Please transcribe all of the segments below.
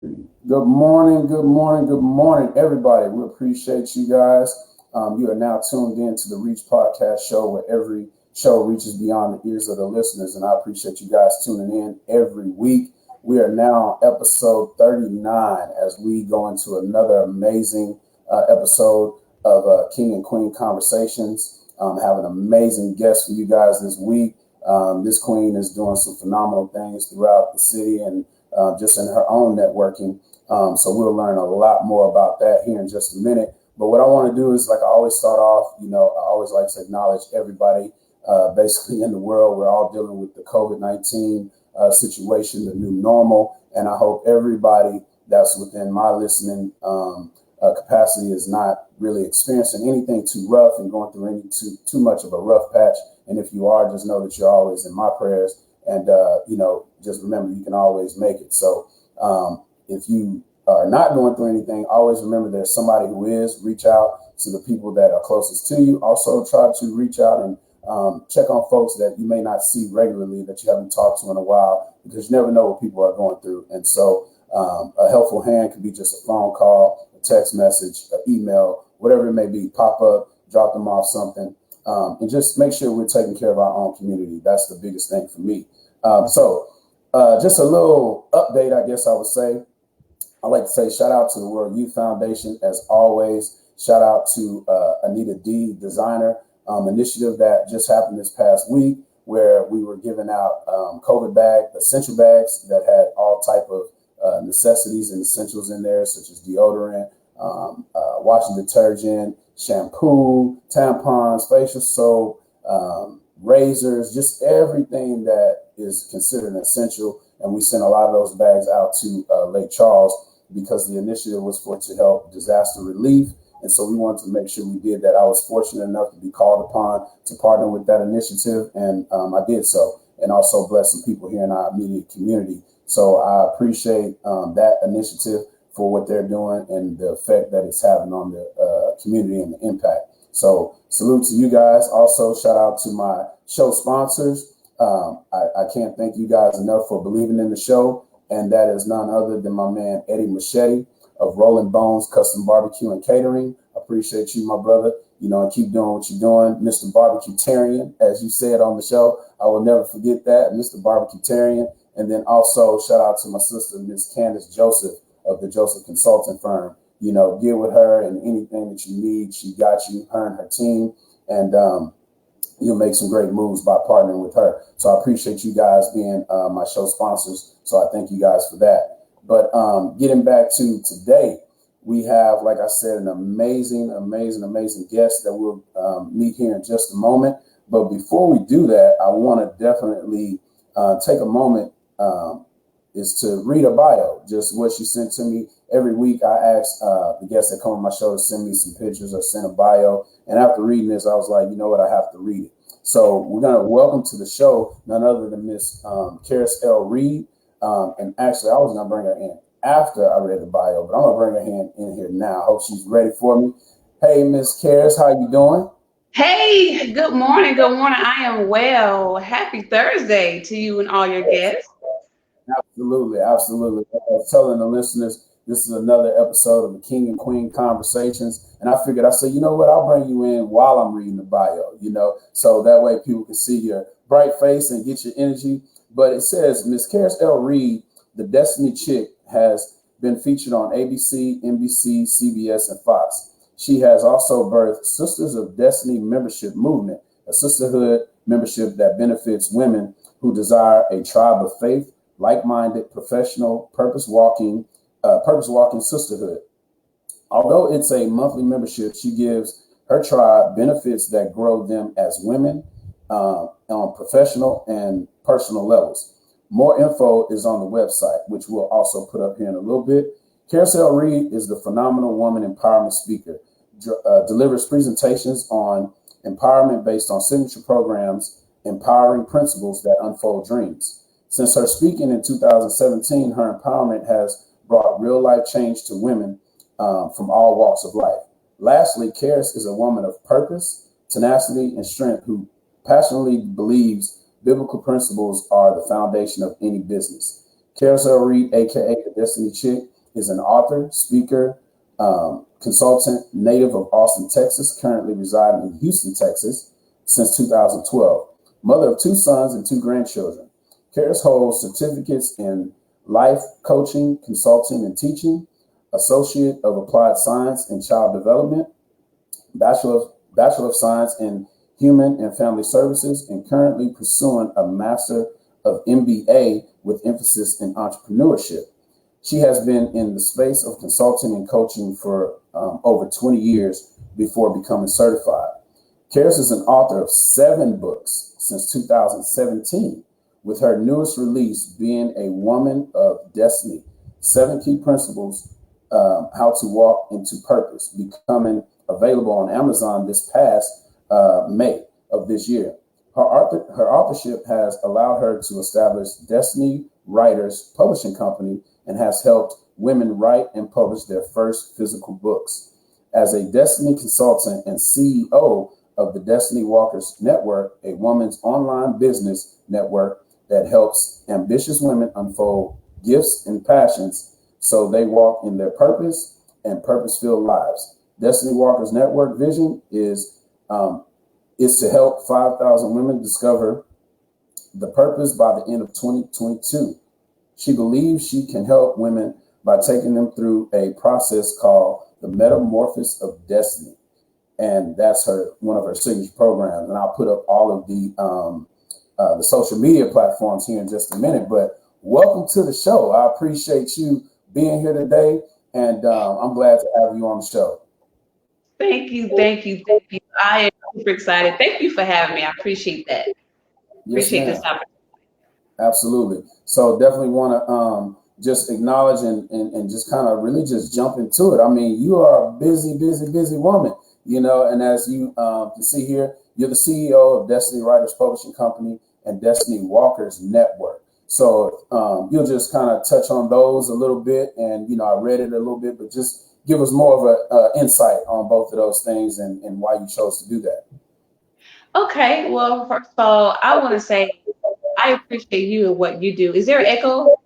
Good morning, good morning, good morning, everybody. We appreciate you guys. You are now tuned in to the Reach Podcast Show, where every show reaches beyond the ears of the listeners. And I appreciate you guys tuning in every week. We are now on episode 39 as we go into another amazing episode of King and Queen Conversations. Have an amazing guest for you guys this week. This queen is doing some phenomenal things throughout the city and just in her own networking. So we'll learn a lot more about that here in just a minute. But what I want to do is, like I always start off, I always like to acknowledge everybody basically in the world. We're all dealing with the COVID-19 situation, the new normal. And I hope everybody that's within my listening capacity is not really experiencing anything too rough and going through too much of a rough patch. And if you are, just know that you're always in my prayers. And, just remember, you can always make it. So if you are not going through anything, always remember there's somebody who is. Reach out to the people that are closest to you. Also try to reach out and check on folks that you may not see regularly, that you haven't talked to in a while, because you never know what people are going through. And so a helpful hand could be just a phone call, a text message, an email, whatever it may be. Pop up, drop them off something. And just make sure we're taking care of our own community. That's the biggest thing for me. Just a little update, I guess I would say. I like to say shout out to the World Youth Foundation, as always. Shout out to Anita D, designer initiative that just happened this past week, where we were giving out COVID essential bags that had all type of necessities and essentials in there, such as deodorant, washing detergent, shampoo, tampons, facial soap, razors, just everything that is considered essential. And we sent a lot of those bags out to Lake Charles because the initiative was to help disaster relief. And so we wanted to make sure we did that. I was fortunate enough to be called upon to partner with that initiative, and I did so, and also bless some people here in our immediate community. So I appreciate that initiative for what they're doing and the effect that it's having on the community and the impact. So salute to you guys. Also, shout out to my show sponsors. I can't thank you guys enough for believing in the show. And that is none other than my man, Eddie Machete of Rolling Bones Custom Barbecue and Catering. Appreciate you, my brother. And keep doing what you're doing. Mr. Barbecue-tarian, as you said on the show. I will never forget that, Mr. Barbecue-tarian. And then also shout out to my sister, Miss Candace Joseph of the Joseph Consulting Firm. Get with her and anything that you need. She got you, her and her team. And you'll make some great moves by partnering with her. So I appreciate you guys being my show sponsors. So I thank you guys for that. But getting back to today, we have, like I said, an amazing guest that we'll meet here in just a moment. But before we do that, I want to definitely take a moment is to read a bio, just what she sent to me. Every week I ask the guests that come on my show to send me some pictures or send a bio. And after reading this, I was like, you know what, I have to read it. So we're going to welcome to the show none other than Miss Caris L. Reed. And actually, I was going to bring her in after I read the bio, but I'm going to bring her in here now. I hope she's ready for me. Hey, Miss Caris, how you doing? Hey, good morning. Good morning. I am well. Happy Thursday to you and all your guests. Absolutely. I was telling the listeners, this is another episode of the King and Queen Conversations. And I figured, I said, you know what, I'll bring you in while I'm reading the bio, so that way people can see your bright face and get your energy. But it says, Miss Caris L. Reed, the Destiny Chick, has been featured on ABC, NBC, CBS, and Fox. She has also birthed Sisters of Destiny Membership Movement, a sisterhood membership that benefits women who desire a tribe of faith, like-minded, professional, purpose-walking sisterhood. Although it's a monthly membership, she gives her tribe benefits that grow them as women on professional and personal levels. More info is on the website, which we'll also put up here in a little bit. Caris L. Reed is the phenomenal woman empowerment speaker, delivers presentations on empowerment based on signature programs, empowering principles that unfold dreams. Since her speaking in 2017, her empowerment has brought real life change to women from all walks of life. Lastly, Caris is a woman of purpose, tenacity, and strength who passionately believes biblical principles are the foundation of any business. Caris L. Reed, aka the Destiny Chick is an author, speaker, consultant, native of Austin, Texas, currently residing in Houston, Texas since 2012. Mother of two sons and two grandchildren. Caris holds certificates in life coaching, consulting, and teaching, Associate of Applied Science in Child Development, Bachelor of Science in Human and Family Services, and currently pursuing a Master of MBA with emphasis in entrepreneurship. She has been in the space of consulting and coaching for over 20 years before becoming certified. Caris is an author of 7 books since 2017, with her newest release being A Woman of Destiny, 7 Key Principles, How to Walk into Purpose, becoming available on Amazon this past May of this year. Her authorship has allowed her to establish Destiny Writers Publishing Company and has helped women write and publish their first physical books. As a Destiny consultant and CEO of the Destiny Walkers Network, a woman's online business network that helps ambitious women unfold gifts and passions so they walk in their purpose and purpose-filled lives. Destiny Walkers Network vision is to help 5,000 women discover the purpose by the end of 2022. She believes she can help women by taking them through a process called the Metamorphosis of Destiny. And that's one of her signature programs. And I'll put up all of the social media platforms here in just a minute. But welcome to the show. I appreciate you being here today, and I'm glad to have you on the show. Thank you, thank you, thank you. I am super excited. Thank you for having me. I appreciate that. Yes, appreciate ma'am. this opportunity. Absolutely. So definitely want to just acknowledge and just kind of really just jump into it. I mean, you are a busy woman, and as you can see here, you're the CEO of Destiny Writers Publishing Company and Destiny Walkers Network. So you'll just kind of touch on those a little bit. And, I read it a little bit, but just give us more of an insight on both of those things and why you chose to do that. Okay. Well, first of all, I want to say I appreciate you and what you do. Is there an echo?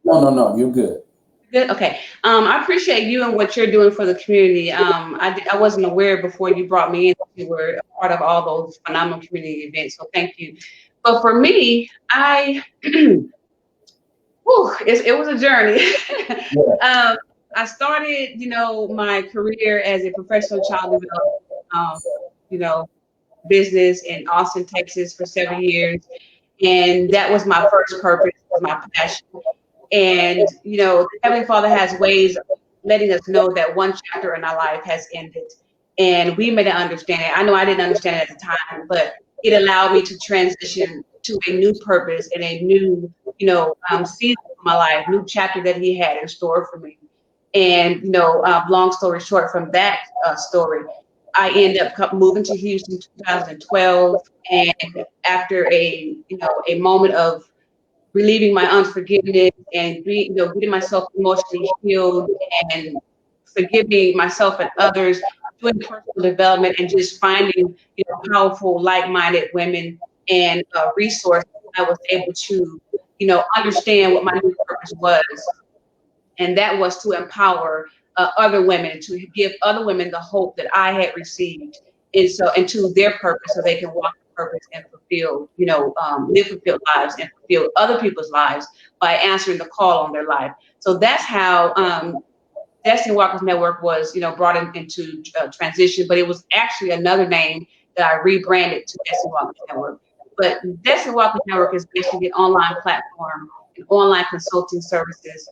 No, you're good. Good. Okay. I appreciate you and what you're doing for the community. I wasn't aware before you brought me in that you were a part of all those phenomenal community events. So thank you. But for me, it was a journey. Yeah. I started, my career as a professional child development, business in Austin, Texas for 7 years. And that was my first purpose, my passion. And, the Heavenly Father has ways of letting us know that one chapter in our life has ended. And we may not understand it. I know I didn't understand it at the time, but it allowed me to transition to a new purpose and a new, season of my life, new chapter that He had in store for me. And, long story short, from that story, I ended up moving to Houston in 2012. And after a moment of relieving my unforgiveness and getting myself emotionally healed and forgiving myself and others, doing personal development and just finding powerful, like-minded women and resources, I was able to understand what my new purpose was, and that was to empower other women, to give other women the hope that I had received, into their purpose, so they can walk in purpose and fulfill, live fulfilled lives and fulfill other people's lives by answering the call on their life. So that's how Destiny Walkers Network was, brought into transition, but it was actually another name that I rebranded to Destiny Walkers Network. But Destiny Walkers Network is basically an online platform, an online consulting services,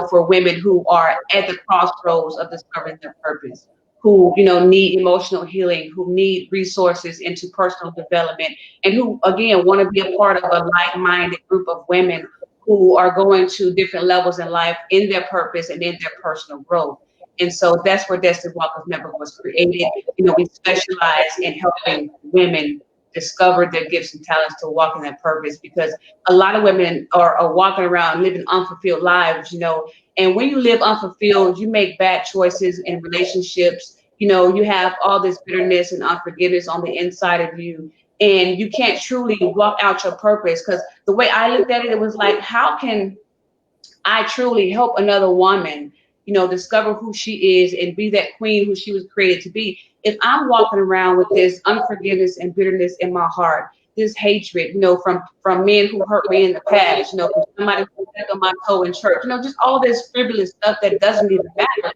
for women who are at the crossroads of discovering their purpose, who, need emotional healing, who need resources into personal development, and who, again, want to be a part of a like-minded group of women who are going to different levels in life in their purpose and in their personal growth. And so that's where Destiny Walkers Network was created. We specialize in helping women discover their gifts and talents to walk in their purpose, because a lot of women are walking around living unfulfilled lives, and when you live unfulfilled, you make bad choices in relationships. You have all this bitterness and unforgiveness on the inside of you, and you can't truly walk out your purpose. Because the way I looked at it, it was like, how can I truly help another woman, discover who she is and be that queen who she was created to be. If I'm walking around with this unforgiveness and bitterness in my heart, this hatred, from men who hurt me in the past, from somebody who stepped on my toe in church, just all this frivolous stuff that doesn't even matter.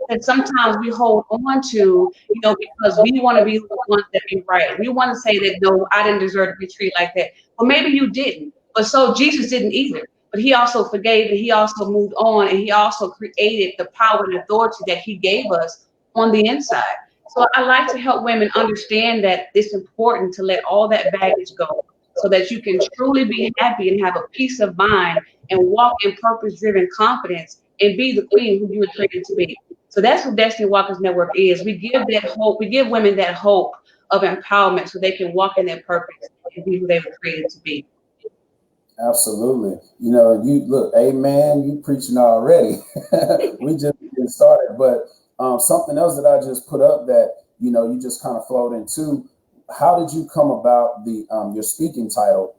That sometimes we hold on to, because we want to be the ones that be right. We want to say that, no, I didn't deserve to be treated like that. Well, maybe you didn't. But so Jesus didn't either. But he also forgave, and he also moved on, and he also created the power and authority that he gave us on the inside. So I like to help women understand that it's important to let all that baggage go so that you can truly be happy and have a peace of mind and walk in purpose-driven confidence and be the queen who you were created to be. So that's what Destiny Walkers Network is. We give that hope. We give women that hope of empowerment so they can walk in their purpose and be who they were created to be. Absolutely. You look, amen, you preaching already. We just getting started. But something else that I just put up that, you just kind of flowed into, how did you come about your speaking title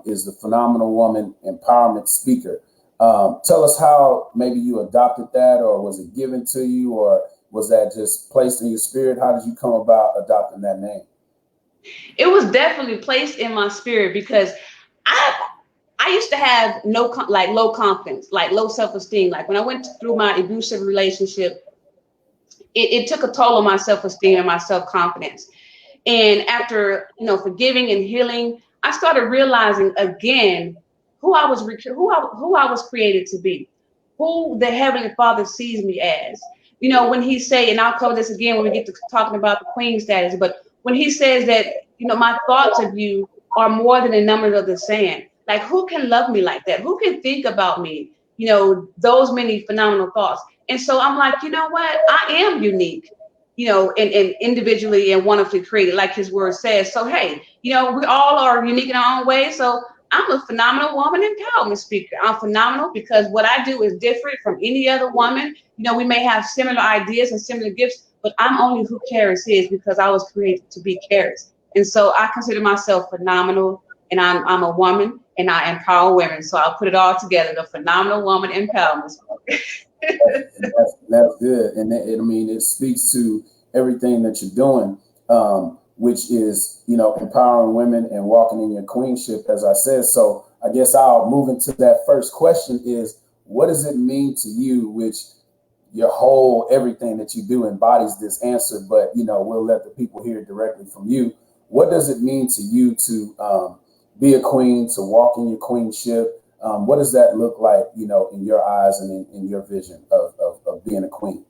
is the Phenomenal Woman Empowerment Speaker. Tell us how maybe you adopted that, or was it given to you, or was that just placed in your spirit? How did you come about adopting that name? It was definitely placed in my spirit because I used to have low confidence, like low self-esteem. Like when I went through my abusive relationship, it took a toll on my self-esteem and my self-confidence. And after, forgiving and healing, I started realizing again who I was created to be, who the Heavenly Father sees me as. When he say, and I'll cover this again when we get to talking about the queen status, but when he says that, my thoughts of you are more than the numbers of the sand. Like, who can love me like that? Who can think about me? Those many phenomenal thoughts. And so I'm like, you know what? I am unique, and individually and wonderfully created, like his word says. So, hey, we all are unique in our own way. So I'm a phenomenal woman empowerment speaker. I'm phenomenal because what I do is different from any other woman. We may have similar ideas and similar gifts, but I'm only who Caris is because I was created to be Caris. And so I consider myself phenomenal, and I'm a woman, and I empower women. So I'll put it all together, the Phenomenal Woman Empowerment. That's good. And it speaks to everything that you're doing, which is, empowering women and walking in your queenship, as I said. So I guess I'll move into that first question is, what does it mean to you, which your whole everything that you do embodies this answer, but, we'll let the people hear it directly from you. What does it mean to you to be a queen, to walk in your queenship? What does that look like, in your eyes and in your vision of being a queen?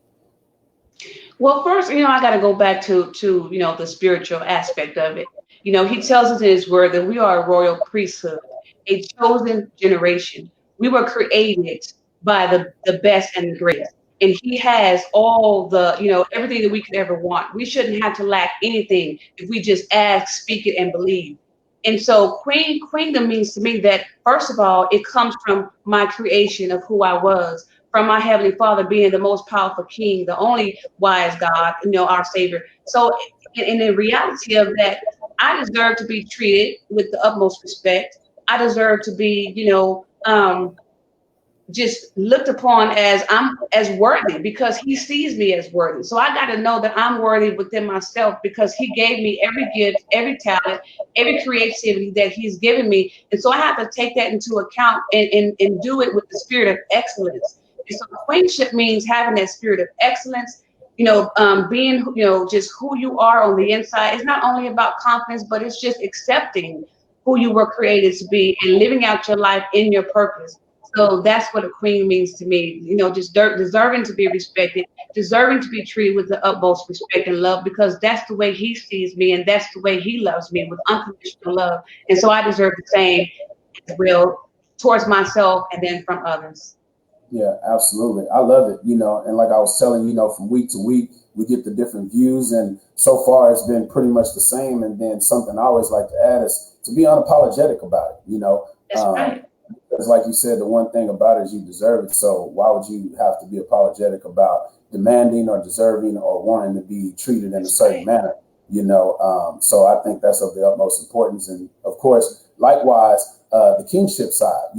Well, first, I got to go back to the spiritual aspect of it. He tells us in his word that we are a royal priesthood, a chosen generation. We were created by the best and the greatest. And he has all the, everything that we could ever want. We shouldn't have to lack anything if we just ask, speak it, and believe. And so queendom means to me that, first of all, it comes from my creation of who I was, from my Heavenly Father being the most powerful King, the only wise God, our Savior. So in the reality of that, I deserve to be treated with the utmost respect. I deserve to be, just looked upon as worthy because he sees me as worthy. So I got to know that I'm worthy within myself because he gave me every gift, every talent, every creativity that he's given me. And so I have to take that into account and do it with the spirit of excellence. And so queenship means having that spirit of excellence, being, just who you are on the inside. It's not only about confidence, but it's just accepting who you were created to be and living out your life in your purpose. So that's what a queen means to me, just deserving to be respected, deserving to be treated with the utmost respect and love, because that's the way he sees me and that's the way he loves me, with unconditional love. And so I deserve the same as well towards myself and then from others. Yeah, absolutely. I love it, and like I was telling you, from week to week, we get the different views, and so far it's been pretty much the same. And then something I always like to add is to be unapologetic about it, That's right. Because like you said, the one thing about it is you deserve it. So why would you have to be apologetic about demanding or deserving or wanting to be treated in a certain manner? So I think that's of the utmost importance. And of course, likewise, the kingship side,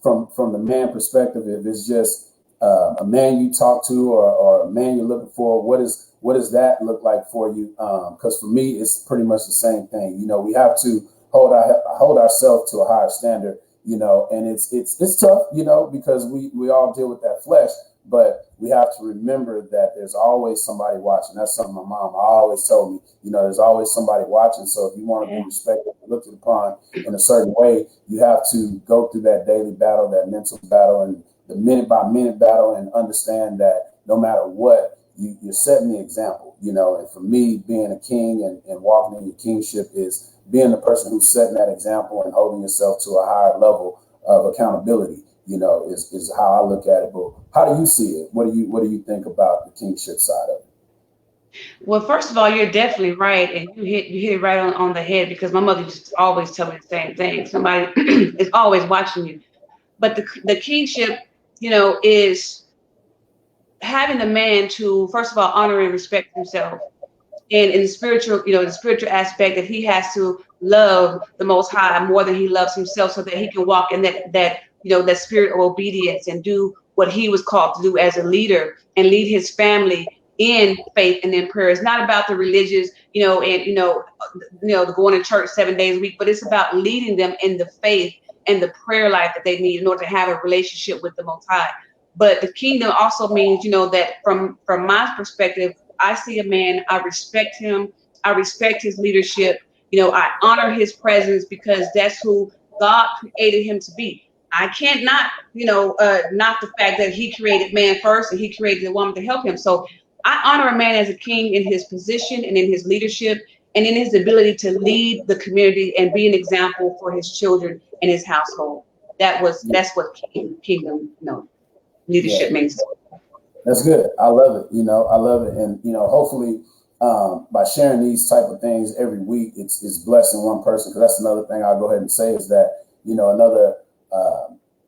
from the man perspective, if it's just a man you talk to or a man you're looking for, what does that look like for you? Because for me, it's pretty much the same thing. You know, we have to hold ourselves to a higher standard. You know, and it's tough. You know, because we all deal with that flesh. But we have to remember that there's always somebody watching. That's something my mom always told me. You know, there's always somebody watching. So if you want to be respected and looked upon in a certain way, you have to go through that daily battle, that mental battle, and the minute by minute battle, and understand that no matter what, you're setting the example. You know, and for me, being a king and walking in your kingship is being the person who's setting that example and holding yourself to a higher level of accountability. You know, is how I look at it. But how do you see it? What do you think about the kingship side of it? Well, first of all, you're definitely right, and you hit it right on the head, because my mother used to always tell me the same thing. Somebody is always watching you. But the kingship, you know, is having the man to, first of all, honor and respect himself. And in the spiritual, you know, the spiritual aspect, that he has to love the Most High more than he loves himself, so that he can walk in that you know, that spirit of obedience and do what he was called to do as a leader, and lead his family in faith and in prayer. It's not about the religious, you know, and going to church 7 days a week, but it's about leading them in the faith and the prayer life that they need in order to have a relationship with the Most High. But the kingdom also means, you know, that from my perspective, I see a man, I respect him, I respect his leadership, you know, I honor his presence, because that's who God created him to be. I can't not, you know, not the fact that he created man first and he created the woman to help him. So I honor a man as a king in his position and in his leadership and in his ability to lead the community and be an example for his children and his household. That's what kingdom, you know, leadership means. That's good. I love it. You know, I love it. And, you know, hopefully by sharing these type of things every week, it's blessing one person. Because that's another thing I'll go ahead and say is that, you know, another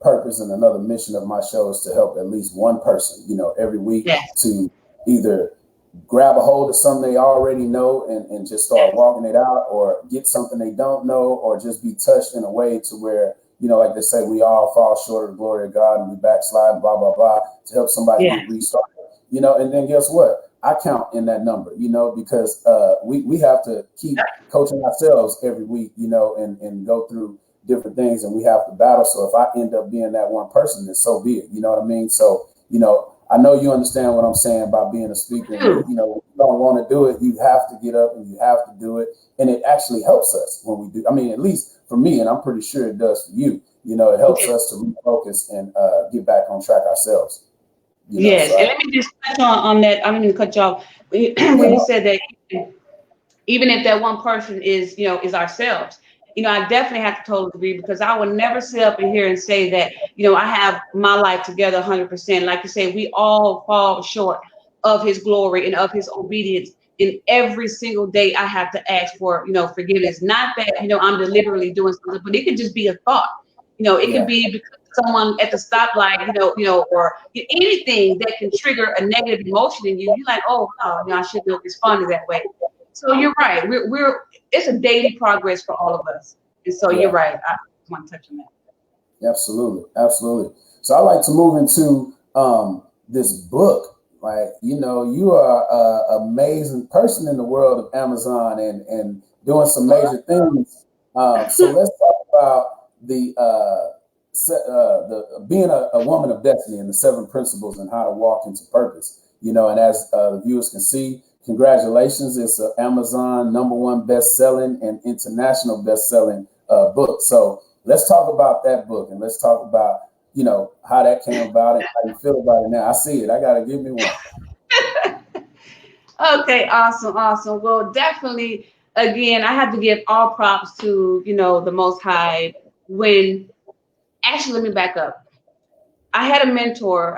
purpose and another mission of my show is to help at least one person, you know, every week to either grab a hold of something they already know and just start walking it out, or get something they don't know, or just be touched in a way to where, you know, like they say, we all fall short of the glory of God and we backslide and blah, blah, blah, to help somebody get restarted, you know. And then guess what? I count in that number, you know, because we have to keep coaching ourselves every week, you know, and go through different things, and we have to battle. So if I end up being that one person, then so be it. You know what I mean? So, you know, I know you understand what I'm saying about being a speaker. You know, if you don't want to do it, you have to get up and you have to do it. And it actually helps us when we do. I mean, at least for me, and I'm pretty sure it does for you. You know, it helps us to refocus and get back on track ourselves. You know, and let me just touch on that. I'm going to cut you off. When you said that, even if that one person is, you know, is ourselves, you know, I definitely have to totally agree, because I would never sit up in here and say that, you know, I have my life together 100%. Like you say, we all fall short of his glory and of his obedience. And every single day I have to ask for, you know, forgiveness. Not that, you know, I'm deliberately doing something, but it could just be a thought. You know, it could be because someone at the stoplight, you know, or anything that can trigger a negative emotion in you. You're like, oh, no, you know, I shouldn't have responded that way. So you're right. It's a daily progress for all of us. And so you're right. I want to touch on that. Absolutely. Absolutely. So I like to move into this book. Like, you know, you are an amazing person in the world of Amazon and doing some major things. So let's talk about the being a woman of destiny and the 7 principles and how to walk into purpose. You know, and as the viewers can see, congratulations. It's an Amazon #1 best-selling and international best-selling book. So let's talk about that book, and let's talk about, you know, how that came about and how you feel about it now. I see it. I got to give me one. Okay, awesome. Well, definitely, again, I have to give all props to, you know, the Most High. Actually, let me back up. I have a mentor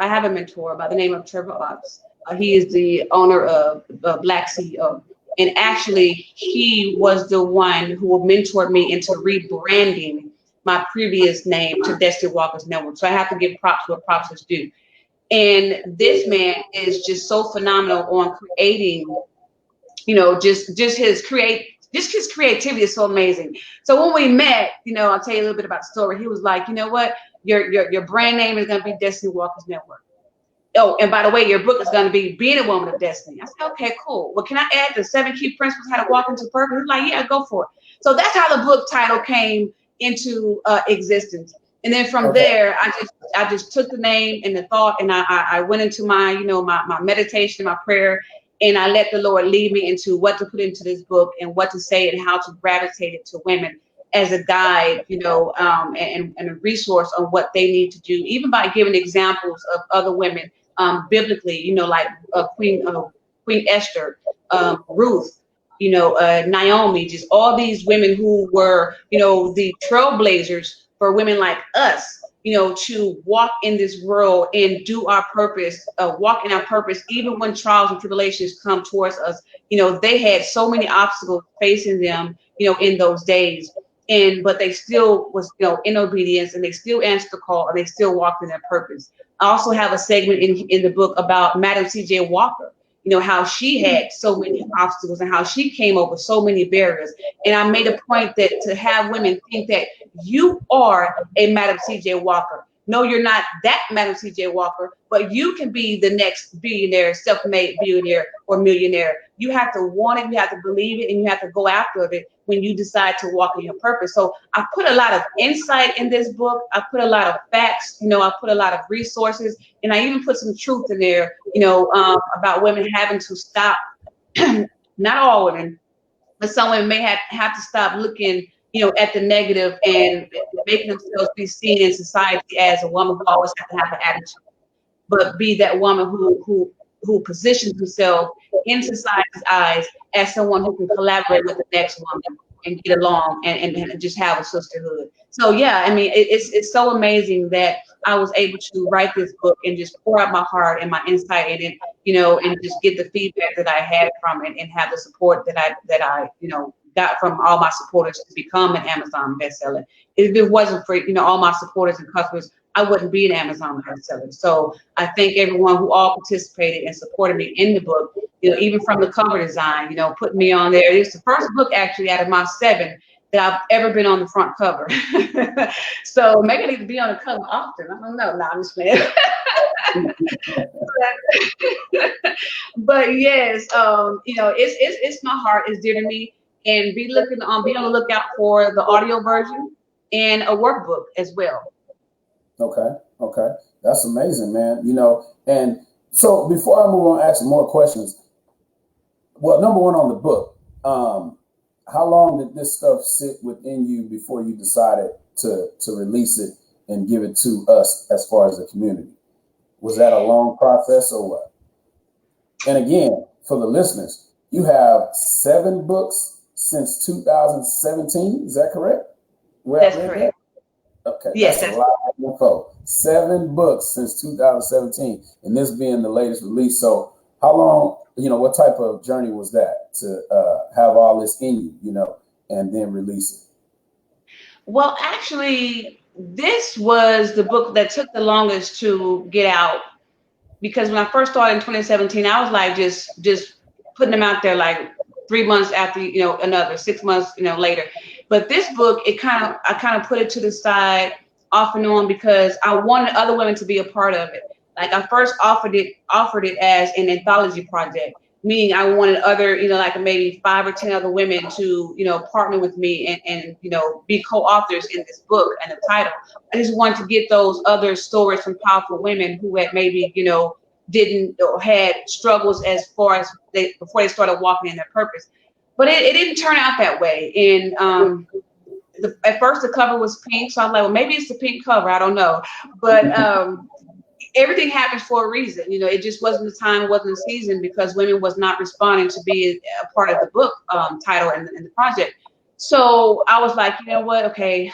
by the name of Trevor Ox. He is the owner of Black CEO. And actually, he was the one who mentored me into rebranding my previous name to Destiny Walkers Network. So I have to give props where props is due. And this man is just so phenomenal on creating, you know, just his creativity is so amazing. So when we met, you know, I'll tell you a little bit about the story. He was like, you know what? Your brand name is going to be Destiny Walkers Network. Oh, and by the way, your book is going to be Being a Woman of Destiny. I said, okay, cool. Well, can I add the 7 key principles how to walk into purpose? He's like, yeah, go for it. So that's how the book title came into existence. And then from there, I just took the name and the thought, and I went into my, my meditation, my prayer, and I let the Lord lead me into what to put into this book and what to say and how to gravitate it to women as a guide, and a resource on what they need to do, even by giving examples of other women biblically, like Queen Esther, Ruth, Naomi, just all these women who were, the trailblazers for women like us, to walk in this world and do our purpose, walk in our purpose, even when trials and tribulations come towards us. They had so many obstacles facing them, in those days. But they still was, in obedience, and they still answered the call, and they still walked in their purpose. I also have a segment in the book about Madam C.J. Walker, how she had so many obstacles and how she came over so many barriers. And I made a point that to have women think that you are a Madam C.J. Walker. No, you're not that Madam C.J. Walker, but you can be the next billionaire, self-made billionaire or millionaire. You have to want it, you have to believe it, and you have to go after it when you decide to walk in your purpose. So I put a lot of insight in this book. I put a lot of facts, I put a lot of resources, and I even put some truth in there, about women having to stop, not all women, but some women may have to stop looking, at the negative and making themselves be seen in society as a woman who always has to have an attitude, but be that woman who positions herself in society's eyes as someone who can collaborate with the next woman and get along and just have a sisterhood. So yeah, I mean, it's so amazing that I was able to write this book and just pour out my heart and my insight in it, and just get the feedback that I had from it and have the support that I got from all my supporters to become an Amazon bestseller. If it wasn't for, all my supporters and customers, I wouldn't be an Amazon bestseller. So I thank everyone who all participated and supported me in the book, even from the cover design, putting me on there. It's the first book actually out of my 7 that I've ever been on the front cover. So maybe I need to be on the cover often. I don't know. No, I'm just playing. But yes, it's my heart is dear to me. And be on the lookout for the audio version and a workbook as well. Okay. That's amazing, man. And so before I move on, ask some more questions. Well, number one on the book, how long did this stuff sit within you before you decided to release it and give it to us as far as the community? Was that a long process or what? And again, for the listeners, you have 7 books since 2017. Is that correct? That's correct. Okay. Yes. That's a lot of info. 7 books since 2017, and this being the latest release. So how long, what type of journey was that to have all this in you, and then release it? Well, actually, this was the book that took the longest to get out, because when I first started in 2017, I was like just putting them out there like 3 months after, another 6 months, later. But this book, I kind of put it to the side off and on because I wanted other women to be a part of it. Like I first offered it as an anthology project, meaning I wanted other, like maybe 5 or 10 other women to, partner with me and be co-authors in this book and the title. I just wanted to get those other stories from powerful women who had maybe, didn't or had struggles as far as before they started walking in their purpose. But it didn't turn out that way. And at first the cover was pink, so I'm like, well, maybe it's the pink cover, I don't know. But everything happens for a reason. It just wasn't the time, it wasn't the season, because women was not responding to be a part of the book title and the project. So I was like, you know what? Okay.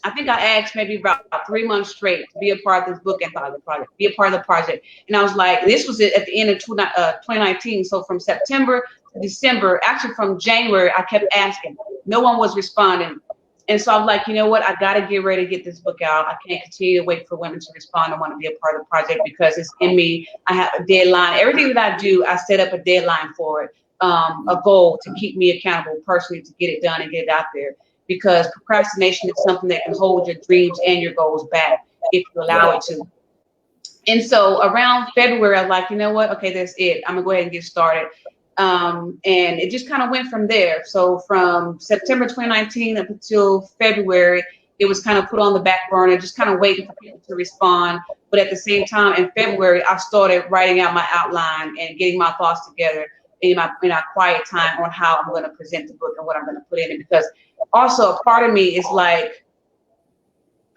I think I asked maybe about 3 months straight to be a part of this book anthology project, be a part of the project. And I was like, this was at the end of 2019. So from September to December, actually from January, I kept asking. No one was responding. And so I'm like, you know what? I got to get ready to get this book out. I can't continue to wait for women to respond and want to be a part of the project because it's in me. I have a deadline. Everything that I do, I set up a deadline for it, a goal to keep me accountable personally to get it done and get it out there. because procrastination is something that can hold your dreams and your goals back if you allow it to. And so around February, I was like, you know what? Okay, that's it. I'm gonna go ahead and get started. And it just kind of went from there. So from September 2019 up until February, it was kind of put on the back burner, just kind of waiting for people to respond. But at the same time, in February, I started writing out my outline and getting my thoughts together in our quiet time on how I'm going to present the book and what I'm going to put in it. Because also a part of me is like,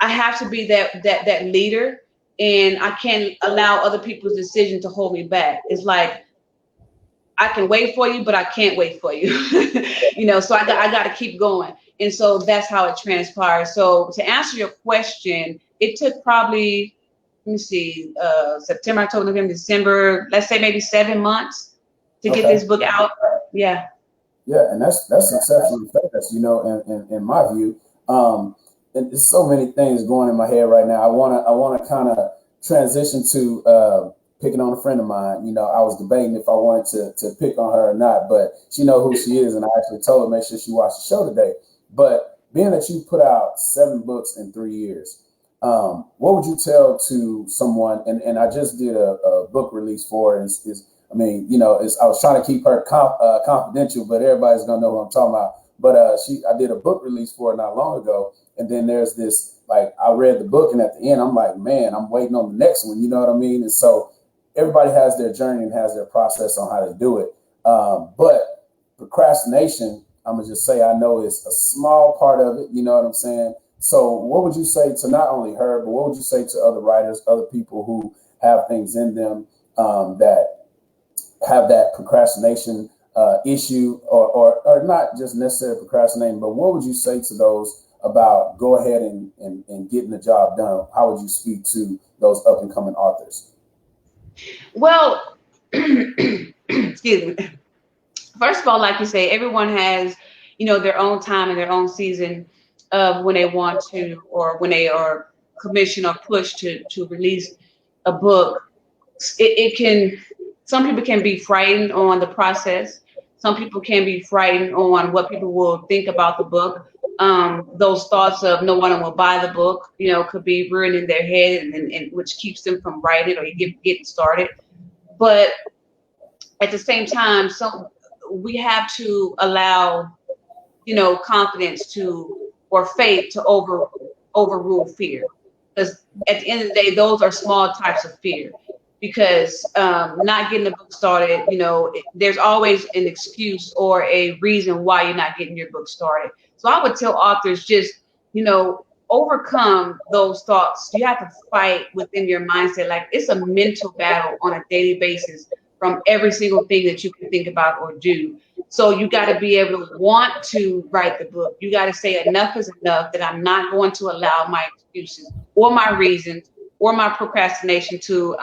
I have to be that leader, and I can't allow other people's decision to hold me back. It's like, I can wait for you, but I can't wait for you. So I got to keep going. And so that's how it transpired. So to answer your question, it took probably, let me see, September, October, November, December, let's say maybe 7 months to get this book out. Yeah. Yeah, and that's exceptionally fast, in my view. And there's so many things going in my head right now. I wanna kind of transition to picking on a friend of mine. I was debating if I wanted to pick on her or not, but she know who she is, and I actually told her make sure she watched the show today. But being that you put out 7 books in 3 years, what would you tell to someone? And I just did a book release for her. I was trying to keep her confidential, but everybody's gonna know who I'm talking about. But I did a book release for her not long ago, and then there's this, like, I read the book, and at the end I'm like, man, I'm waiting on the next one. You know what I mean? And so everybody has their journey and has their process on how to do it. But procrastination, I'm gonna just say, I know it's a small part of it. You know what I'm saying? So what would you say to not only her, but what would you say to other writers, other people who have things in them that have that procrastination issue, or not just necessarily procrastinating, but what would you say to those about go ahead and getting the job done? How would you speak to those up and coming authors? Well, excuse me. First of all, like you say, everyone has, their own time and their own season of when they want to, or when they are commissioned or pushed to release a book. Some people can be frightened on the process. Some people can be frightened on what people will think about the book. Those thoughts of no one will buy the book, could be ruining their head, and which keeps them from writing or getting started. But at the same time, we have to allow, confidence or faith to overrule fear. Because at the end of the day, those are small types of fear. Because not getting the book started, there's always an excuse or a reason why you're not getting your book started. So I would tell authors just, overcome those thoughts. You have to fight within your mindset. Like, it's a mental battle on a daily basis from every single thing that you can think about or do. So you got to be able to want to write the book. You got to say enough is enough, that I'm not going to allow my excuses or my reasons or my procrastination to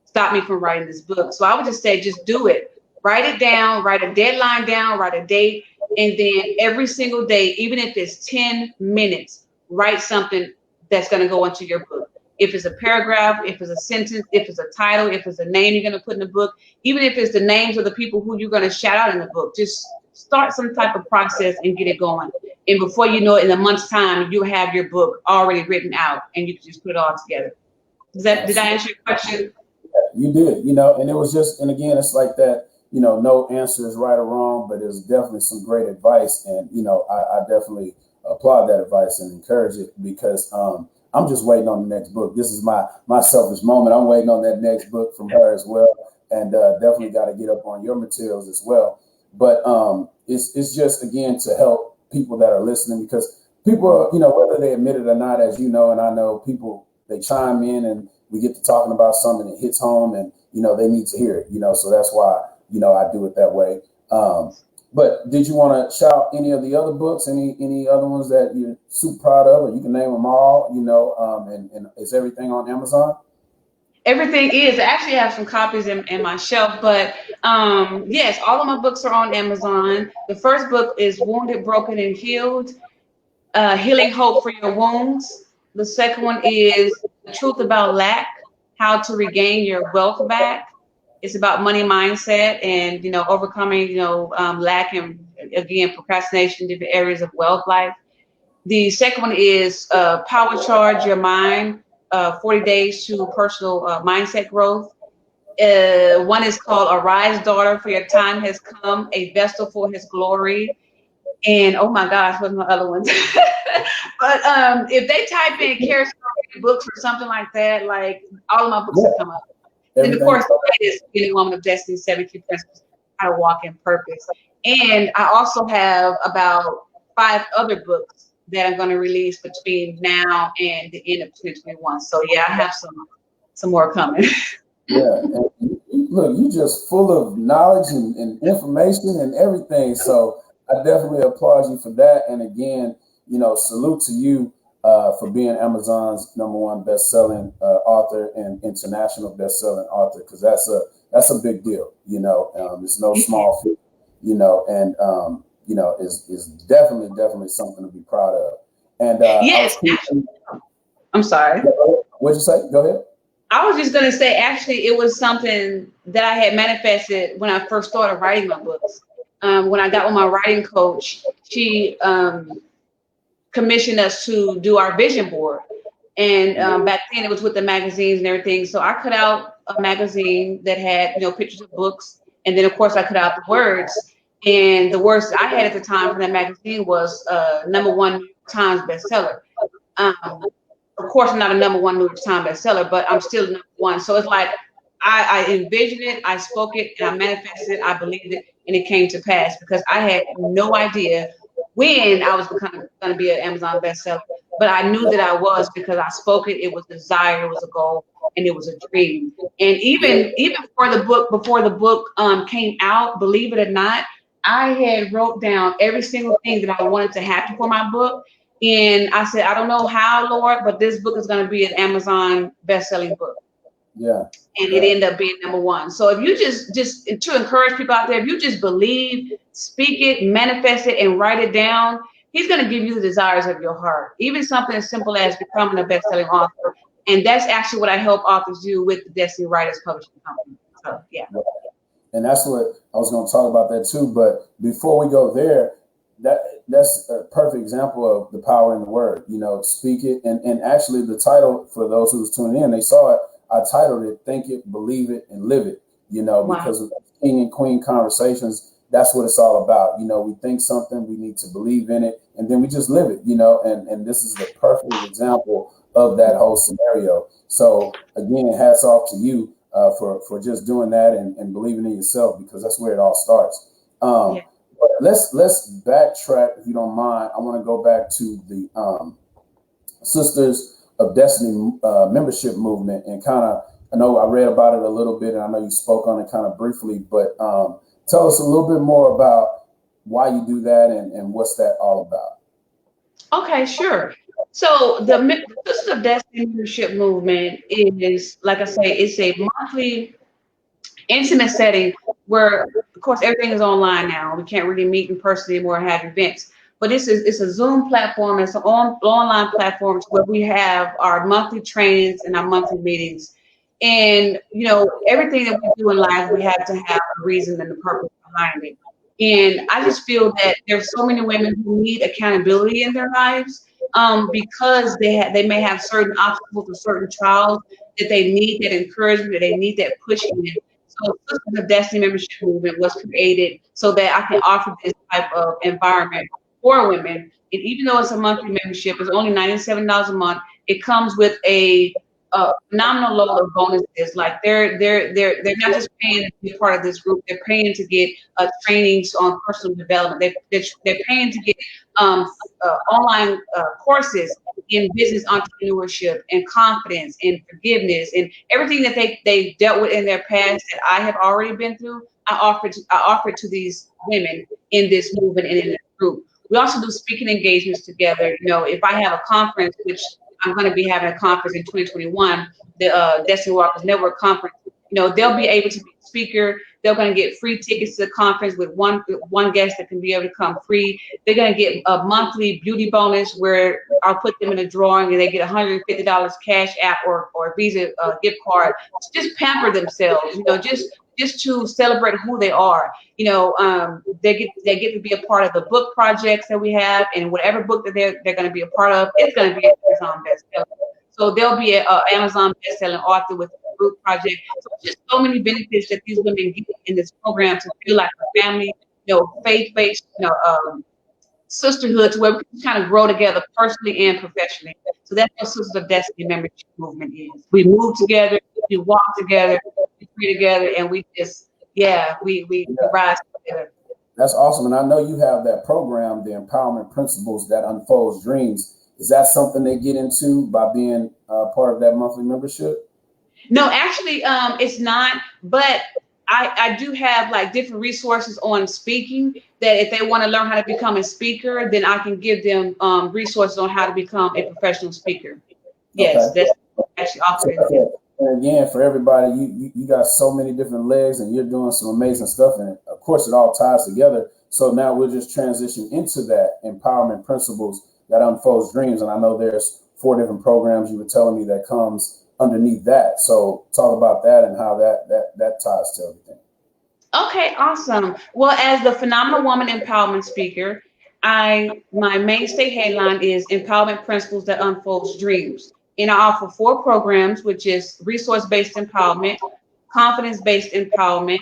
stop me from writing this book. So I would just say, just do it. Write it down, write a deadline down, write a date, and then every single day, even if it's 10 minutes, write something that's going to go into your book. If it's a paragraph, if it's a sentence, if it's a title, if it's a name you're going to put in the book, even if it's the names of the people who you're going to shout out in the book, just start some type of process and get it going. And before you know it, in a month's time, you have your book already written out, and you can just put it all together. Did I answer your question? You did, and it was just, and again, it's like that, no answer is right or wrong, but it's definitely some great advice. And, I definitely applaud that advice and encourage it, because I'm just waiting on the next book. This is my selfish moment. I'm waiting on that next book from her as well. And definitely got to get up on your materials as well. But it's just, again, to help people that are listening, because people, whether they admit it or not, as you know, and I know, people, they chime in and we get to talking about something that hits home, and, they need to hear it, so that's why, I do it that way. But did you want to shout any of the other books, any other ones that you're super proud of, or you can name them all, and is everything on Amazon? Everything is. I actually have some copies in my shelf, but yes, all of my books are on Amazon. The first book is Wounded, Broken, and Healed, Healing Hope for Your Wounds. The second one is The Truth About Lack, How to Regain Your Wealth Back. It's about money mindset and, overcoming, lack and again, procrastination, different areas of wealth life. The second one is Power Charge Your Mind, 40 Days to Personal Mindset Growth. One is called Arise, Daughter, for Your Time Has Come, a Vessel for His Glory. And oh my gosh, what's my other ones? But if they type in Caris L books or something like that, like all of my books will come up. And of course, the is Being a Woman of Destiny, 7 Key Principles, How to Walk in Purpose. And I also have about 5 other books that I'm going to release between now and the end of 2021. So yeah, I have some more coming. Yeah, and look, you just full of knowledge and information and everything. So I definitely applaud you for that. And again, salute to you for being Amazon's #1 best-selling author and international best-selling author, because that's a big deal. It's no small feat. And is definitely something to be proud of. And yes, I'm sorry. What'd you say? Go ahead. I was just going to say, actually, it was something that I had manifested when I first started writing my books. When I got with my writing coach, she commissioned us to do our vision board. And back then it was with the magazines and everything. So I cut out a magazine that had, pictures of books. And then, of course, I cut out the words. And the words that I had at the time from that magazine was #1 New York Times bestseller. Of course, I'm not a #1 New York Times bestseller, but I'm still #1. So it's like I envisioned it, I spoke it, and I manifested it, I believed it, and it came to pass because I had no idea when I was going to be an Amazon bestseller. But I knew that I was because I spoke it. It was a desire, it was a goal, and it was a dream. And even before the book came out, believe it or not, I had wrote down every single thing that I wanted to happen for my book. And I said, I don't know how, Lord, but this book is going to be an Amazon best-selling book. Yeah. And it ended up being #1. So if you just to encourage people out there, if you just believe, speak it, manifest it, and write it down, He's going to give you the desires of your heart. Even something as simple as becoming a best-selling author. And that's actually what I help authors do with the Destiny Writers Publishing Company. So, yeah. And that's what I was going to talk about that too. But before we go there, that's a perfect example of the power in the word. Speak it. And actually the title, for those who was tuning in, they saw it. I titled it, Think It, Believe It, and Live It, because of king and queen conversations, that's what it's all about. We think something, we need to believe in it, and then we just live it, and this is the perfect example of that whole scenario. So again, hats off to you for just doing that and believing in yourself, because that's where it all starts. But let's backtrack, if you don't mind. I want to go back to the Sisters of Destiny membership movement, and I know I read about it a little bit, and I know you spoke on it kind of briefly, but tell us a little bit more about why you do that and what's that all about. Okay, sure. So the Sisters of Destiny membership movement is, like I say, it's a monthly intimate setting where, of course, everything is online now. We can't really meet in person anymore and have events. But it's a Zoom platform. It's an online platform where we have our monthly trainings and our monthly meetings. And, everything that we do in life, we have to have a reason and a purpose behind it. And I just feel that there's so many women who need accountability in their lives because they may have certain obstacles or certain trials that they need that encouragement, that they need that pushing. So Sisters of Destiny membership movement was created so that I can offer this type of environment for women. And even though it's a monthly membership, it's only $97 a month. It comes with a phenomenal load of bonuses. Like they're not just paying to be part of this group. They're paying to get trainings on personal development. They're paying to get online courses in business entrepreneurship and confidence and forgiveness and everything that they dealt with in their past that I have already been through. I offer to these women in this movement and in this group. We also do speaking engagements together. If I have a conference, which I'm going to be having a conference in 2021, the Destiny Walkers Network conference, they'll be able to be a speaker. They're going to get free tickets to the conference with one guest that can be able to come free. They're going to get a monthly beauty bonus where I'll put them in a drawing and they get $150 cash app or Visa gift card to just pamper themselves, just to celebrate who they are. They get to be a part of the book projects that we have, and whatever book that they're going to be a part of, it's going to be an Amazon bestseller. So they'll be an Amazon bestselling author with a group project. So just so many benefits that these women get in this program to feel like a family, faith-based, sisterhood, to where we can kind of grow together personally and professionally. So that's what Sisters of Destiny membership movement is. We move together, we walk together, we pray together, and we just, we rise together. That's awesome. And I know you have that program, the Empowerment Principles that Unfolds Dreams. Is that something they get into by being part of that monthly membership? No, actually, it's not. But I do have like different resources on speaking that if they want to learn how to become a speaker, then I can give them resources on how to become a professional speaker. Yes, okay. That's actually offered. And again, for everybody, you got so many different legs and you're doing some amazing stuff. And of course, it all ties together. So now we'll just transition into that Empowerment Principles that Unfolds Dreams. And I know there's 4 different programs you were telling me that comes underneath that. So talk about that and how that ties to everything. Okay, awesome. Well, as the Phenomenal Woman Empowerment Speaker, my mainstay headline is Empowerment Principles that Unfolds Dreams. And I offer 4 programs, which is resource-based empowerment, confidence-based empowerment,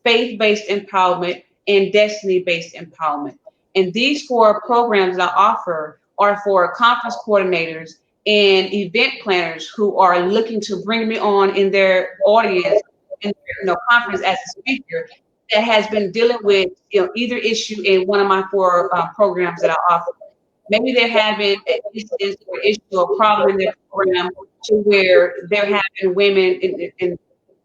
faith-based empowerment, and destiny-based empowerment. And these 4 programs that I offer are for conference coordinators and event planners who are looking to bring me on in their audience in their conference as a speaker that has been dealing with either issue in one of my 4 programs that I offer. Maybe they're having an instance or issue or problem in their program to where they're having women and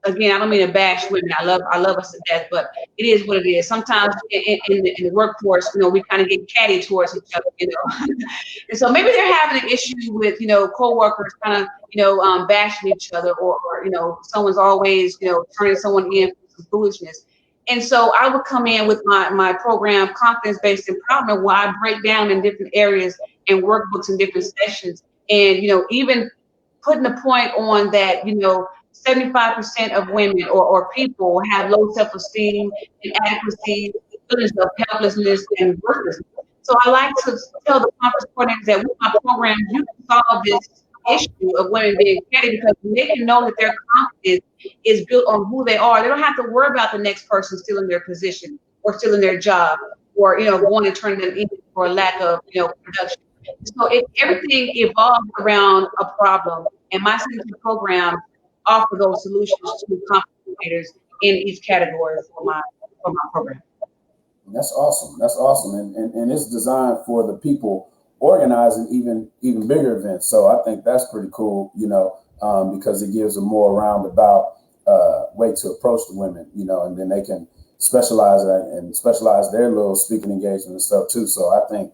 again, I don't mean to bash women. I love us to death, but it is what it is. Sometimes in the workforce, we kind of get catty towards each other, and so maybe they're having an issue with coworkers kind of bashing each other, or someone's always turning someone in for some foolishness. And so I would come in with my program, confidence-based empowerment, where I break down in different areas and workbooks in different sessions, and even putting a point on that 75% of women or people have low self-esteem, inadequacy, feelings of helplessness and worthlessness. So I like to tell the conference coordinators that with my program, you can solve this issue of women being petty, because they can know that their confidence is built on who they are. They don't have to worry about the next person stealing their position or stealing their job, or going and turning them in for a lack of production. So everything evolves around a problem, and my signature program offer those solutions to compensators in each category for my program. That's awesome. That's awesome. And it's designed for the people organizing even bigger events. So I think that's pretty cool, because it gives a more roundabout way to approach the women, and then they can specialize their little speaking engagement and stuff too. So I think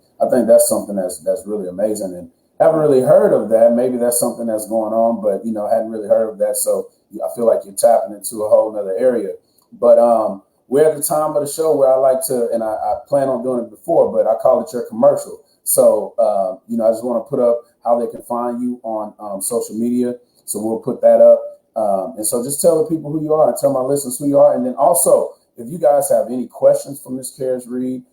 that's something that's really amazing. And haven't really heard of that. Maybe that's something that's going on, but hadn't really heard of that. So I feel like you're tapping into a whole nother area. But we're at the time of the show where I like to, and I plan on doing it before, but I call it your commercial. So I just want to put up how they can find you on social media. So we'll put that up. And so just tell the people who you are and tell my listeners who you are. And then also, if you guys have any questions for Ms. Caris Reed,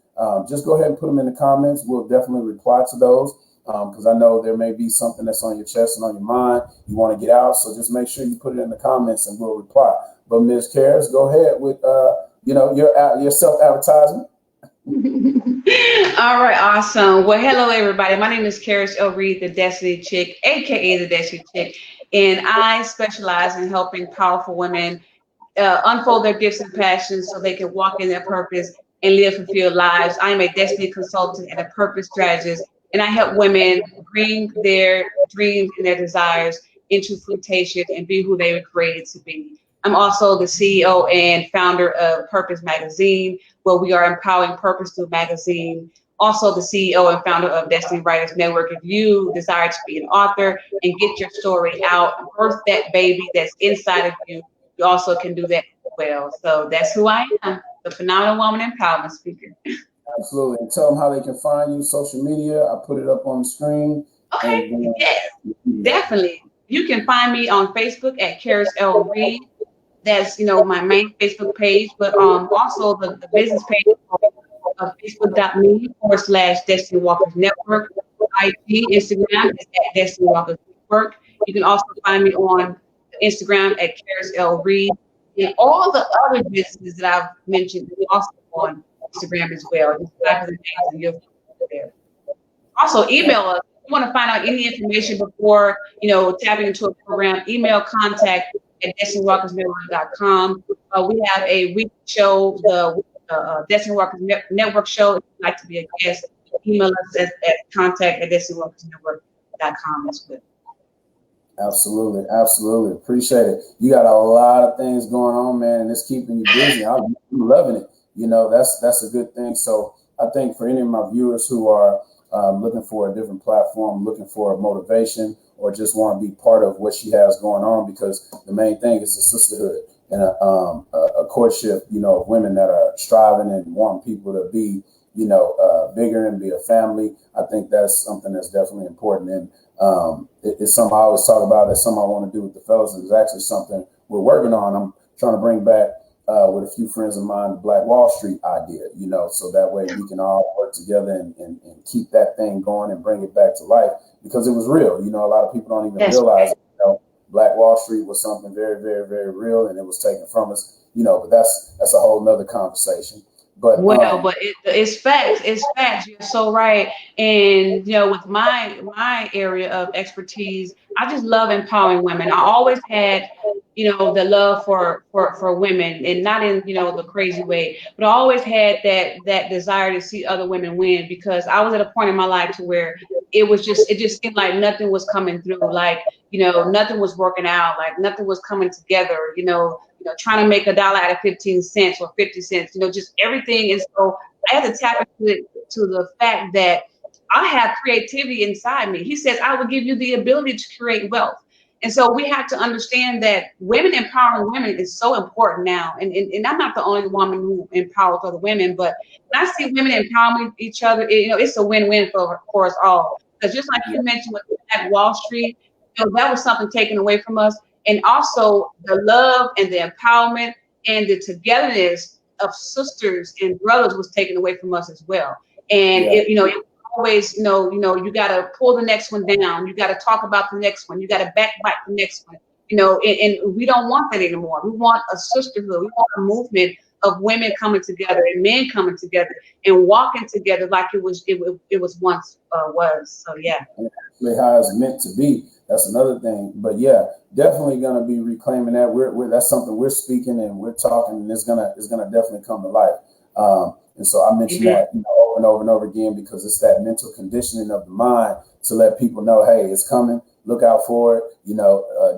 just go ahead and put them in the comments. We'll definitely reply to those. Because I know there may be something that's on your chest and on your mind you want to get out. So just make sure you put it in the comments and we'll reply. But Ms. Caris, go ahead with your self-advertisement. All right, awesome. Well, hello everybody. My name is Caris L. Reed, the Destiny Chick, aka the Destiny Chick, and I specialize in helping powerful women unfold their gifts and passions so they can walk in their purpose and live fulfilled lives. I am a destiny consultant and a purpose strategist. And I help women bring their dreams and their desires into fruition and be who they were created to be. I'm also the CEO and founder of Purpose Magazine, where we are empowering purpose through magazine. Also the CEO and founder of Destiny Writers Network. If you desire to be an author and get your story out, birth that baby that's inside of you, you also can do that as well. So that's who I am, the Phenomenal Woman Empowerment Speaker. Absolutely. And tell them how they can find you, social media. I put it up on the screen. Okay, And yes, definitely. You can find me on Facebook at Caris L. Reed. That's my main Facebook page, but also the business page of Facebook.me/Destiny Walkers Network. IG, Instagram is at Destiny Walkers Network. You can also find me on Instagram at Caris L. Reed. And all the other businesses that I've mentioned are also on Instagram as well. Just type in the names and you'll find it there. Also, email us. If you want to find out any information before, tapping into a program, email contact at DestinyWalkersNetwork.com. We have a weekly show, the Destiny Walkers Network show. If you'd like to be a guest, email us at contact at DestinyWalkersNetwork.com as well. Absolutely. Absolutely. Appreciate it. You got a lot of things going on, man, and it's keeping you busy. I'm loving it. That's a good thing. So I think for any of my viewers who are looking for a different platform, looking for motivation, or just want to be part of what she has going on, because the main thing is the sisterhood and a courtship, of women that are striving and wanting people to be, bigger and be a family. I think that's something that's definitely important. And it's something I always talk about. It's something I want to do with the fellas. And it's actually something we're working on. I'm trying to bring back with a few friends of mine, the Black Wall Street idea, so that way we can all work together and keep that thing going and bring it back to life, because it was real. A lot of people don't even realize, Black Wall Street was something very, very, very real, and it was taken from us, but that's a whole nother conversation. But it's facts. It's facts. You're so right. And with my area of expertise, I just love empowering women. I always had, the love for women, and not in the crazy way, but I always had that desire to see other women win, because I was at a point in my life to where it just seemed like nothing was coming through, like nothing was working out, like nothing was coming together, trying to make $1 out of 15 cents or 50 cents, just everything. And so I had to tap into the fact that I have creativity inside me. He says, I will give you the ability to create wealth. And so we have to understand that women empowering women is so important now. And I'm not the only woman who empowers other women, but when I see women empowering each other, it's a win-win for us all. Because just like you mentioned with Black Wall Street, that was something taken away from us. And also the love and the empowerment and the togetherness of sisters and brothers was taken away from us as well. And it always, you got to pull the next one down. You got to talk about the next one. You got to backbite the next one. And we don't want that anymore. We want a sisterhood. We want a movement of women coming together and men coming together and walking together like it was once was. So yeah. How it's meant to be. That's another thing. But yeah, definitely gonna be reclaiming that. We're that's something we're speaking and we're talking, and it's gonna definitely come to life. And so I mentioned that over and over and over again, because it's that mental conditioning of the mind to let people know, hey, it's coming. Look out for it.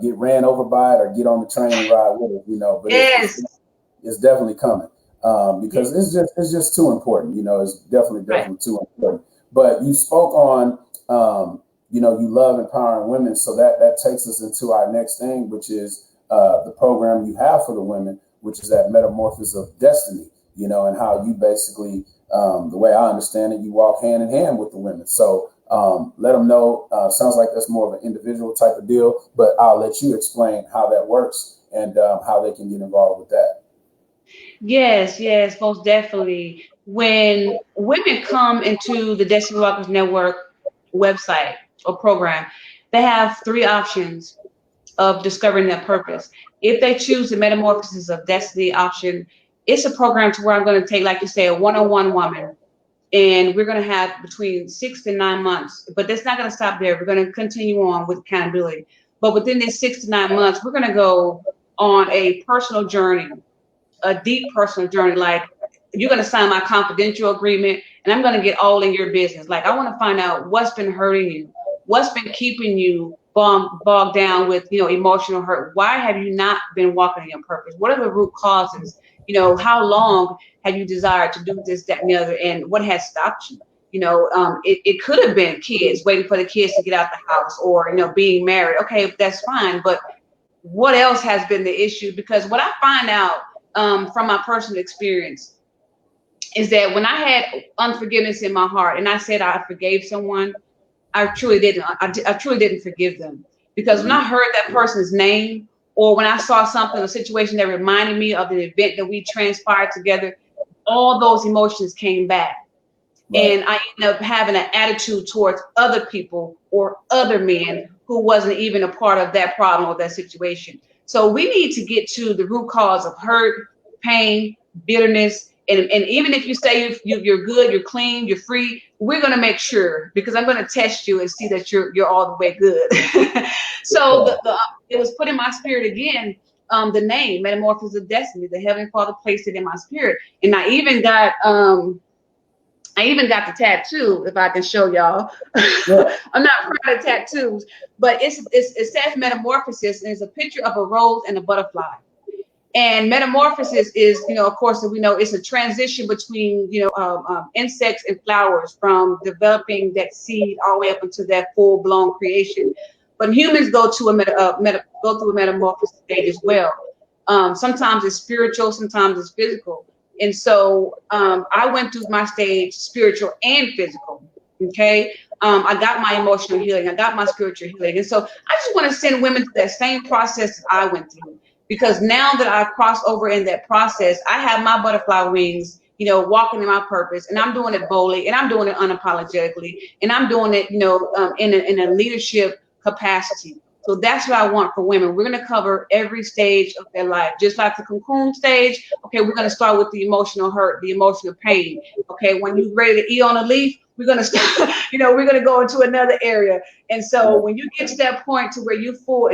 Get ran over by it or get on the train and ride with it. But it's definitely coming because it's just too important. It's definitely too important. But you spoke on you love empowering women. So that takes us into our next thing, which is the program you have for the women, which is that Metamorphosis of Destiny, and how you basically, the way I understand it, you walk hand in hand with the women. So let them know, sounds like that's more of an individual type of deal, but I'll let you explain how that works and how they can get involved with that. Yes, most definitely. When women come into the Destiny Walkers Network website or program, they have 3 options of discovering their purpose. If they choose the Metamorphosis of Destiny option, it's a program to where I'm going to take, like you say, a one-on-one woman, and we're going to have between 6 to 9 months. But that's not going to stop there. We're going to continue on with accountability. But within this 6 to 9 months, we're going to go on a personal journey, a deep personal journey. Like, you're going to sign my confidential agreement, and I'm going to get all in your business. Like, I want to find out what's been hurting you, what's been keeping you bogged down with, emotional hurt. Why have you not been walking in your purpose? What are the root causes? How long have you desired to do this, that, and the other, and what has stopped you? It could have been kids, waiting for the kids to get out the house, or being married. Okay, that's fine, but what else has been the issue? Because what I find out from my personal experience is that when I had unforgiveness in my heart and I said I forgave someone, I truly didn't. I truly didn't forgive them, because when I heard that person's name, or when I saw something, a situation that reminded me of the event that we transpired together, all those emotions came back. Right. And I ended up having an attitude towards other people or other men who wasn't even a part of that problem or that situation. So we need to get to the root cause of hurt, pain, bitterness. And even if you say you're good, you're clean, you're free, we're going to make sure, because I'm going to test you and see that you're all the way good. So it was put in my spirit again, the name, Metamorphosis of Destiny. The Heavenly Father placed it in my spirit. And I even got the tattoo, if I can show y'all. Yeah. I'm not proud of tattoos, but it says metamorphosis, and it's a picture of a rose and a butterfly. And metamorphosis is, of course, we know it's a transition between, insects and flowers, from developing that seed all the way up into that full blown creation. But humans go to go through a metamorphosis stage as well. Sometimes it's spiritual, sometimes it's physical. And so I went through my stage, spiritual and physical. Okay. I got my emotional healing. I got my spiritual healing. And so I just want to send women through that same process that I went through, because now that I've crossed over in that process, I have my butterfly wings, walking in my purpose, and I'm doing it boldly, and I'm doing it unapologetically, and I'm doing it, in a leadership capacity. So that's what I want for women. We're going to cover every stage of their life, just like the cocoon stage. Okay, we're going to start with the emotional hurt, the emotional pain. Okay, when you're ready to eat on a leaf, we're going to start, we're going to go into another area. And so when you get to that point to where you feel,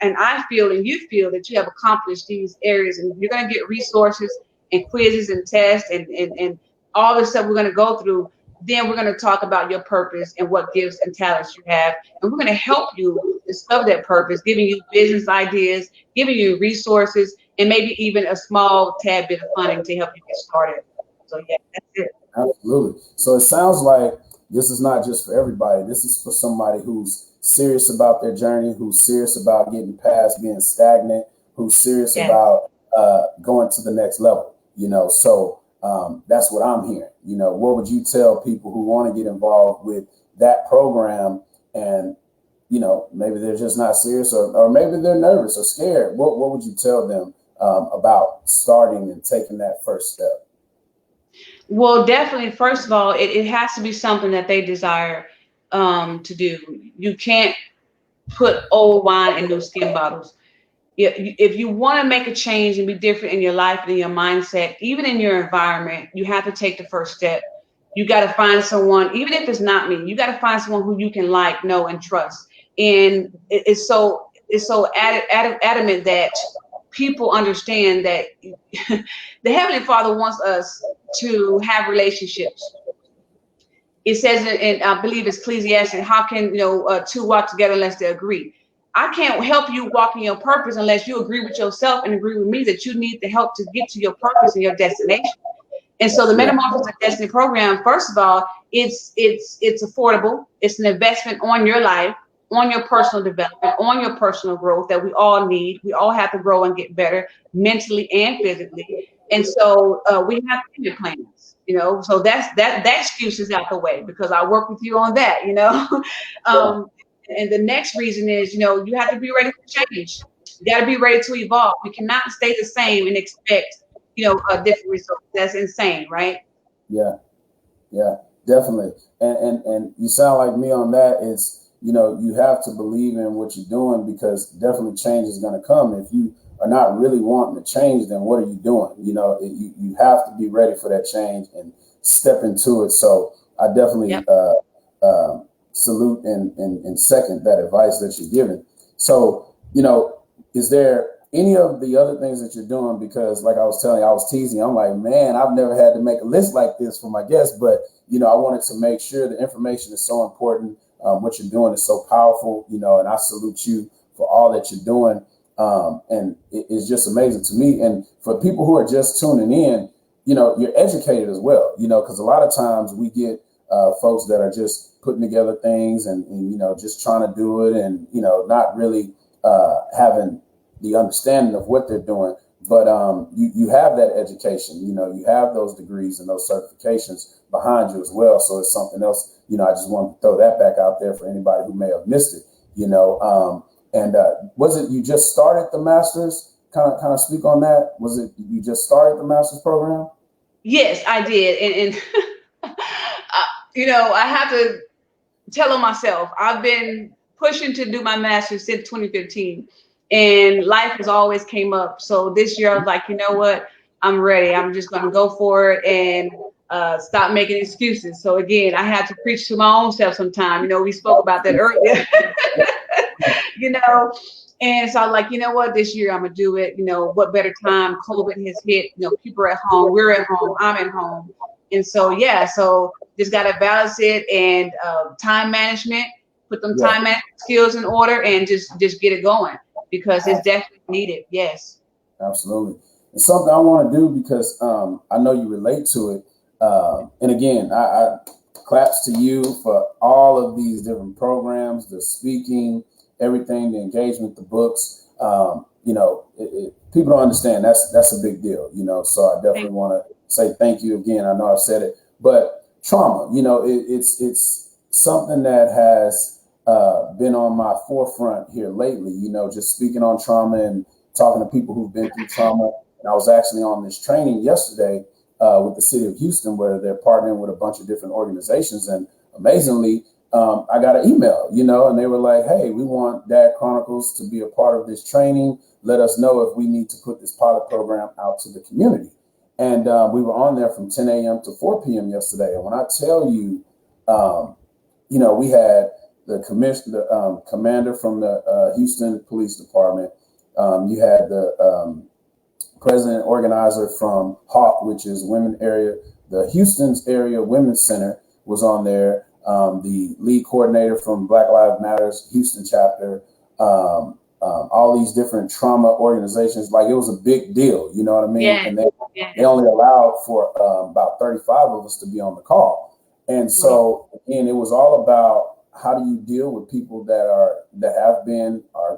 and I feel, and you feel that you have accomplished these areas, and you're going to get resources and quizzes and tests and all the stuff we're going to go through, then we're going to talk about your purpose and what gifts and talents you have. And we're going to help you discover that purpose, giving you business ideas, giving you resources, and maybe even a small tad bit of funding to help you get started. So yeah, that's it. Absolutely. So it sounds like this is not just for everybody. This is for somebody who's serious about their journey, who's serious about getting past being stagnant, who's serious about going to the next level. So that's what I'm hearing. What would you tell people who want to get involved with that program, and maybe they're just not serious, or maybe they're nervous or scared? What would you tell them about starting and taking that first step? Well, definitely, first of all, it has to be something that they desire to do. You can't put old wine in new skin bottles. If you want to make a change and be different in your life and in your mindset, even in your environment, you have to take the first step. You got to find someone, even if it's not me, you got to find someone who you can like, know, and trust. And it's so adamant that people understand that the Heavenly Father wants us to have relationships. It says in I believe it's Ecclesiastes, how can two walk together unless they agree? I can't help you walk in your purpose unless you agree with yourself and agree with me that you need the help to get to your purpose and your destination. And so the Metamorphosis of Destiny program, first of all, it's affordable. It's an investment on your life, on your personal development, on your personal growth that we all need. We all have to grow and get better mentally and physically. And so we have payment plans, so that excuse is out the way, because I work with you on that, And the next reason is, you have to be ready for change. You got to be ready to evolve. We cannot stay the same and expect, a different result. That's insane, right? Yeah, definitely. And you sound like me on that. Is you have to believe in what you're doing, because definitely change is going to come. If you are not really wanting to change, then what are you doing? You have to be ready for that change and step into it. So I definitely salute and second that advice that you're giving. So, is there any of the other things that you're doing? Because like I was telling you, I was teasing. I'm like, man, I've never had to make a list like this for my guests, but, I wanted to make sure the information is so important. What you're doing is so powerful, and I salute you for all that you're doing. And it's just amazing to me. And for people who are just tuning in, you're educated as well, because a lot of times we get folks that are just putting together things and just trying to do it, and not really having the understanding of what they're doing. But you have that education, you have those degrees and those certifications behind you as well. So it's something else, I just wanted to throw that back out there for anybody who may have missed it, and was it you just started the master's? Kind of speak on that. Was it you just started the master's program? Yes, I did. And I have to tell on myself, I've been pushing to do my master's since 2015, and life has always came up. So this year I was like, you know what? I'm ready. I'm just going to go for it and stop making excuses. So again, I had to preach to my own self sometime. We spoke about that earlier. And so I'm like, you know what, this year I'm gonna do it. What better time? COVID has hit, people are at home, we're at home, I'm at home. And so, so just got to balance it and time management, put them time management skills in order and just get it going because it's definitely needed. Yes. Absolutely. It's something I want to do because I know you relate to it. And again, I claps to you for all of these different programs, the speaking, everything, the engagement, the books. People don't understand that's a big deal, so I definitely want to say thank you again. I know I've said it, but trauma, it's something that has been on my forefront here lately, just speaking on trauma and talking to people who've been through trauma. And I was actually on this training yesterday with the city of Houston, where they're partnering with a bunch of different organizations. And amazingly, I got an email, and they were like, hey, we want Dad Chronicles to be a part of this training. Let us know if we need to put this pilot program out to the community. And we were on there from 10 a.m. to 4 p.m. yesterday. And when I tell you, we had the commander from the Houston Police Department. You had the president organizer from Hawk, which is women area. The Houston's area Women's Center was on there. The lead coordinator from Black Lives Matters Houston chapter, all these different trauma organizations. Like, it was a big deal, you know what I mean? Yeah. And they only allowed for about 35 of us to be on the call. And so, again, it was all about how do you deal with people that are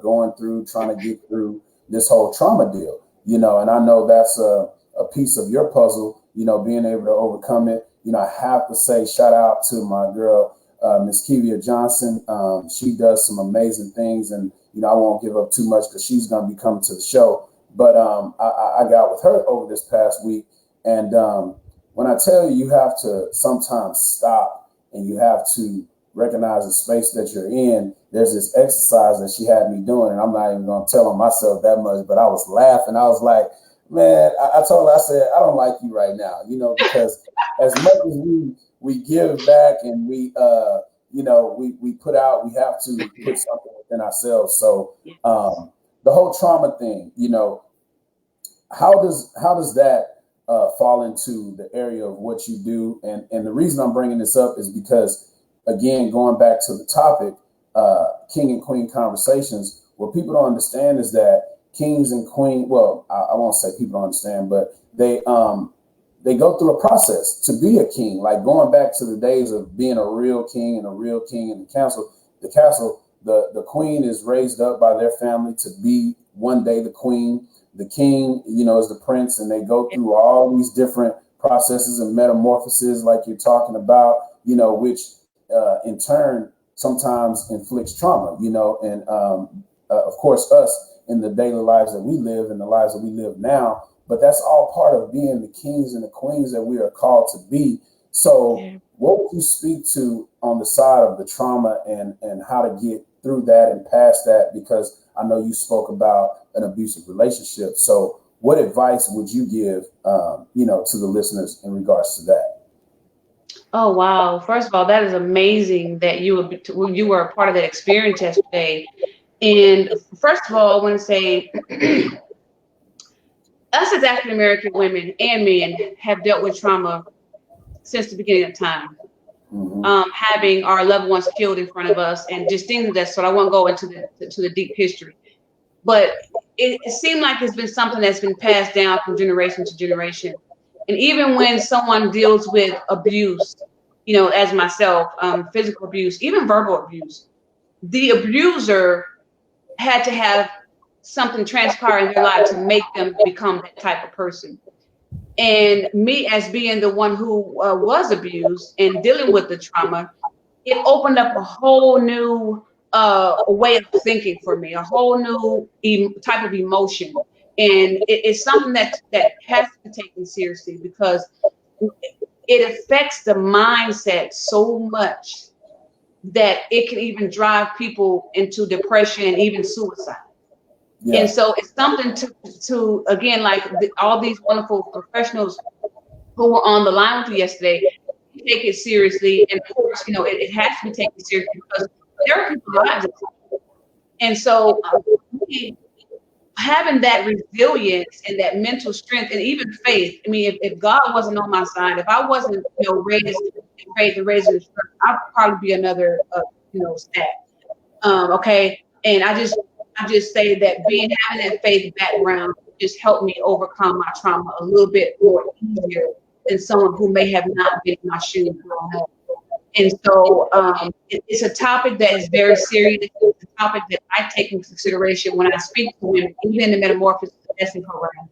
going through, trying to get through this whole trauma deal, and I know that's a piece of your puzzle, being able to overcome it. I have to say shout out to my girl, Miss Kevia Johnson. She does some amazing things, and I won't give up too much because she's going to be coming to the show. But I got with her over this past week, and when I tell you, you have to sometimes stop and you have to recognize the space that you're in. There's this exercise that she had me doing, and I'm not even going to tell on myself that much, but I was laughing. I was like, man, I told her, I said, I don't like you right now, because as much as we give back and we put out, we have to put something within ourselves. So the whole trauma thing, how does that fall into the area of what you do? And the reason I'm bringing this up is because, again, going back to the topic, King and Queen conversations, what people don't understand is that kings and queens, well, I won't say people don't understand, but they go through a process to be a king, like going back to the days of being a real king and a real king in the castle. The queen is raised up by their family to be one day the queen. The king, is the prince, and they go through all these different processes and metamorphoses like you're talking about, which in turn sometimes inflicts trauma, and of course us in the daily lives that we live and the lives that we live now. But that's all part of being the kings and the queens that we are called to be. So what would you speak to on the side of the trauma and how to get through that and past that? Because I know you spoke about an abusive relationship. So what advice would you give, to the listeners in regards to that? Oh, wow. First of all, that is amazing that you were a part of that experience yesterday. And first of all, I want to say us as African American women and men have dealt with trauma since the beginning of time. Having our loved ones killed in front of us and just things of that sort. I won't go into the deep history, but it seemed like it's been something that's been passed down from generation to generation. And even when someone deals with abuse, as myself, physical abuse, even verbal abuse, the abuser had to have something transpire in their life to make them become that type of person. And me, as being the one who was abused and dealing with the trauma, it opened up a whole new way of thinking for me, a whole new type of emotion. And it's something that has to be taken seriously, because it affects the mindset so much that it can even drive people into depression and even suicide. Yeah. And so it's something to again, like all these wonderful professionals who were on the line with you yesterday, take it seriously. And of course, it has to be taken seriously, because there are people's lives at stake. And so having that resilience and that mental strength and even faith. I mean, if God wasn't on my side, if I wasn't, raised in faith and raised in strength, I'd probably be another, stat. Okay. And I just say that having that faith background just helped me overcome my trauma a little bit more easier than someone who may have not been in my shoes growing up. And so it's a topic that is very serious. It's a topic that I take into consideration when I speak to women, even in the Metamorphosis Testing Program.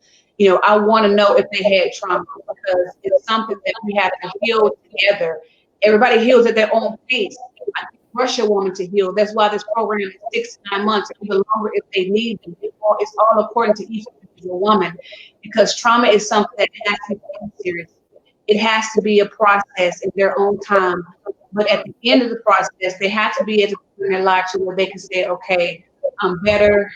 I want to know if they had trauma, because it's something that we have to heal together. Everybody heals at their own pace. I can rush a woman to heal. That's why this program is 6 to 9 months, even longer if they need them. It's all according to each individual woman, because trauma is something that has to be taken seriously. It has to be a process in their own time. But at the end of the process, they have to be able to in their life to where they can say, okay, I'm better,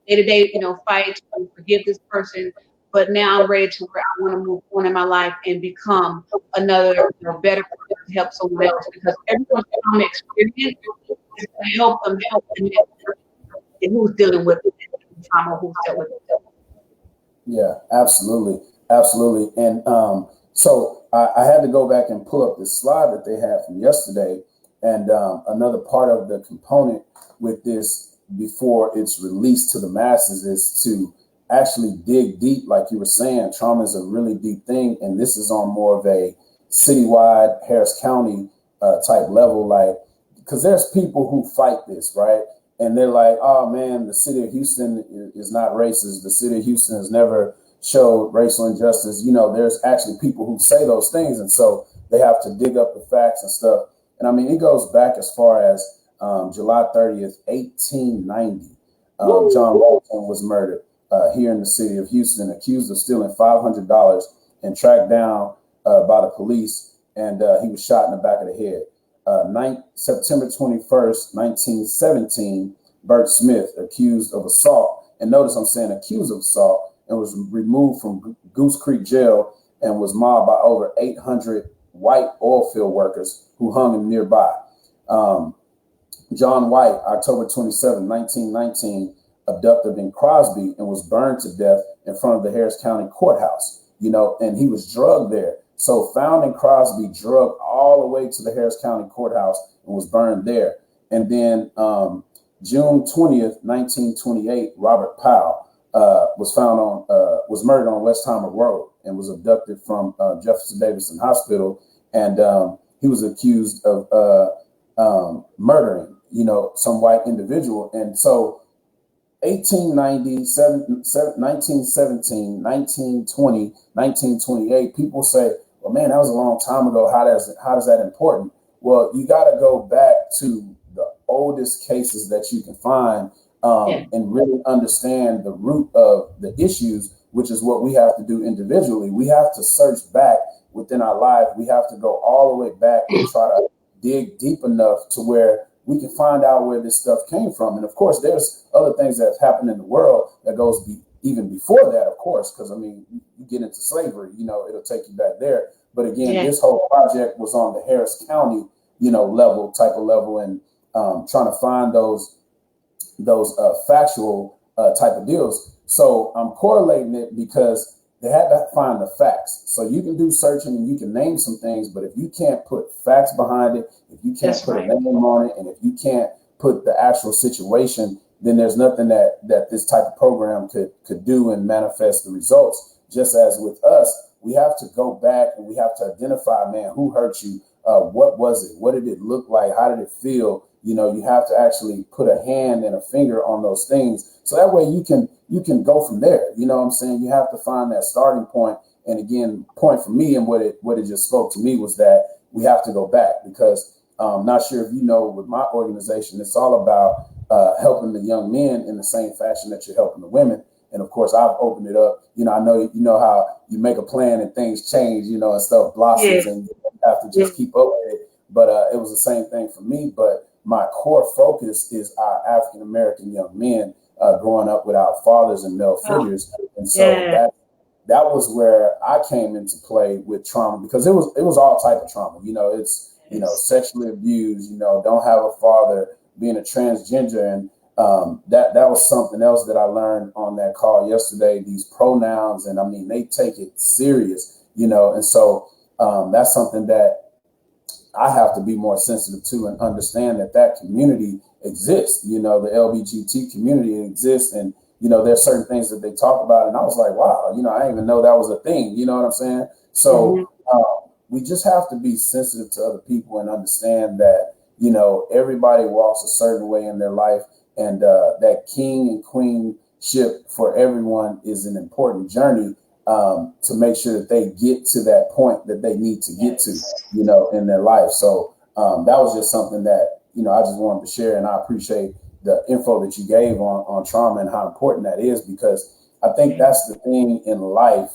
day-to-day, fight to forgive this person. But now I'm ready to where I want to move on in my life and become another better person to help someone else. Because everyone's trauma experience is to help them the next person who's dealing with trauma, who's dealt with it. Yeah, absolutely. Absolutely. And so I had to go back and pull up this slide that they had from yesterday. And another part of the component with this before it's released to the masses is to actually dig deep. Like you were saying, trauma is a really deep thing. And this is on more of a citywide Harris County type level, like, because there's people who fight this, right? And they're like, oh, man, the city of Houston is not racist. The city of Houston has never showed racial injustice. There's actually people who say those things. And so they have to dig up the facts and stuff. And I mean, it goes back as far as July 30th, 1890. John Walton was murdered here in the city of Houston, accused of stealing $500 and tracked down by the police. And he was shot in the back of the head. September 21st, 1917, Bert Smith, accused of assault. And notice I'm saying accused of assault, and was removed from Goose Creek Jail and was mobbed by over 800 white oil field workers who hung him nearby. John White, October 27, 1919, abducted in Crosby and was burned to death in front of the Harris County Courthouse, and he was drugged there. So found in Crosby, drugged all the way to the Harris County Courthouse and was burned there. And then June 20th, 1928, Robert Powell was murdered on Westheimer Road and was abducted from Jefferson Davidson Hospital. And he was accused of murdering, some white individual. And so 1890, 1917, 1920, 1928, people say, well, man, that was a long time ago. How does that important? Well, you got to go back to the oldest cases that you can find and really understand the root of the issues, which is what we have to do individually. We have to search back within our life. We have to go all the way back and try to dig deep enough to where we can find out where this stuff came from. And of course, there's other things that have happened in the world that goes even before that, of course, because I mean, you get into slavery, it'll take you back there. But again, this whole project was on the Harris County, type of level, and trying to find those factual type of deals. So I'm correlating it because they had to find the facts. So you can do searching and you can name some things, but if you can't put facts behind it, if you can't put a name on it, and if you can't put the actual situation, then there's nothing that this type of program could do and manifest the results. Just as with us, we have to go back and we have to identify, man, who hurt you? What was it? What did it look like? How did it feel? You have to actually put a hand and a finger on those things. So that way you can go from there. You know what I'm saying? You have to find that starting point. And again, point for me and what it just spoke to me was that we have to go back, because not sure if you know, with my organization, it's all about helping the young men in the same fashion that you're helping the women. And of course, I've opened it up. I know how you make a plan and things change, and stuff blossoms, and you have to just keep up with it. But it was the same thing for me. But my core focus is our African American young men growing up without fathers and male figures, and so that was where I came into play with trauma, because it was all type of trauma. It's sexually abused. Don't have a father, being a transgender, and that was something else that I learned on that call yesterday. These pronouns, and I mean, they take it serious, and so that's something that I have to be more sensitive to and understand that community exists. The LBGT community exists, and there's certain things that they talk about, and I was like, wow, I didn't even know that was a thing. You know what I'm saying? So we just have to be sensitive to other people and understand that everybody walks a certain way in their life. And that king and queenship for everyone is an important journey to make sure that they get to that point that they need to get to, in their life. So that was just something that, I just wanted to share. And I appreciate the info that you gave on trauma and how important that is, because I think that's the thing in life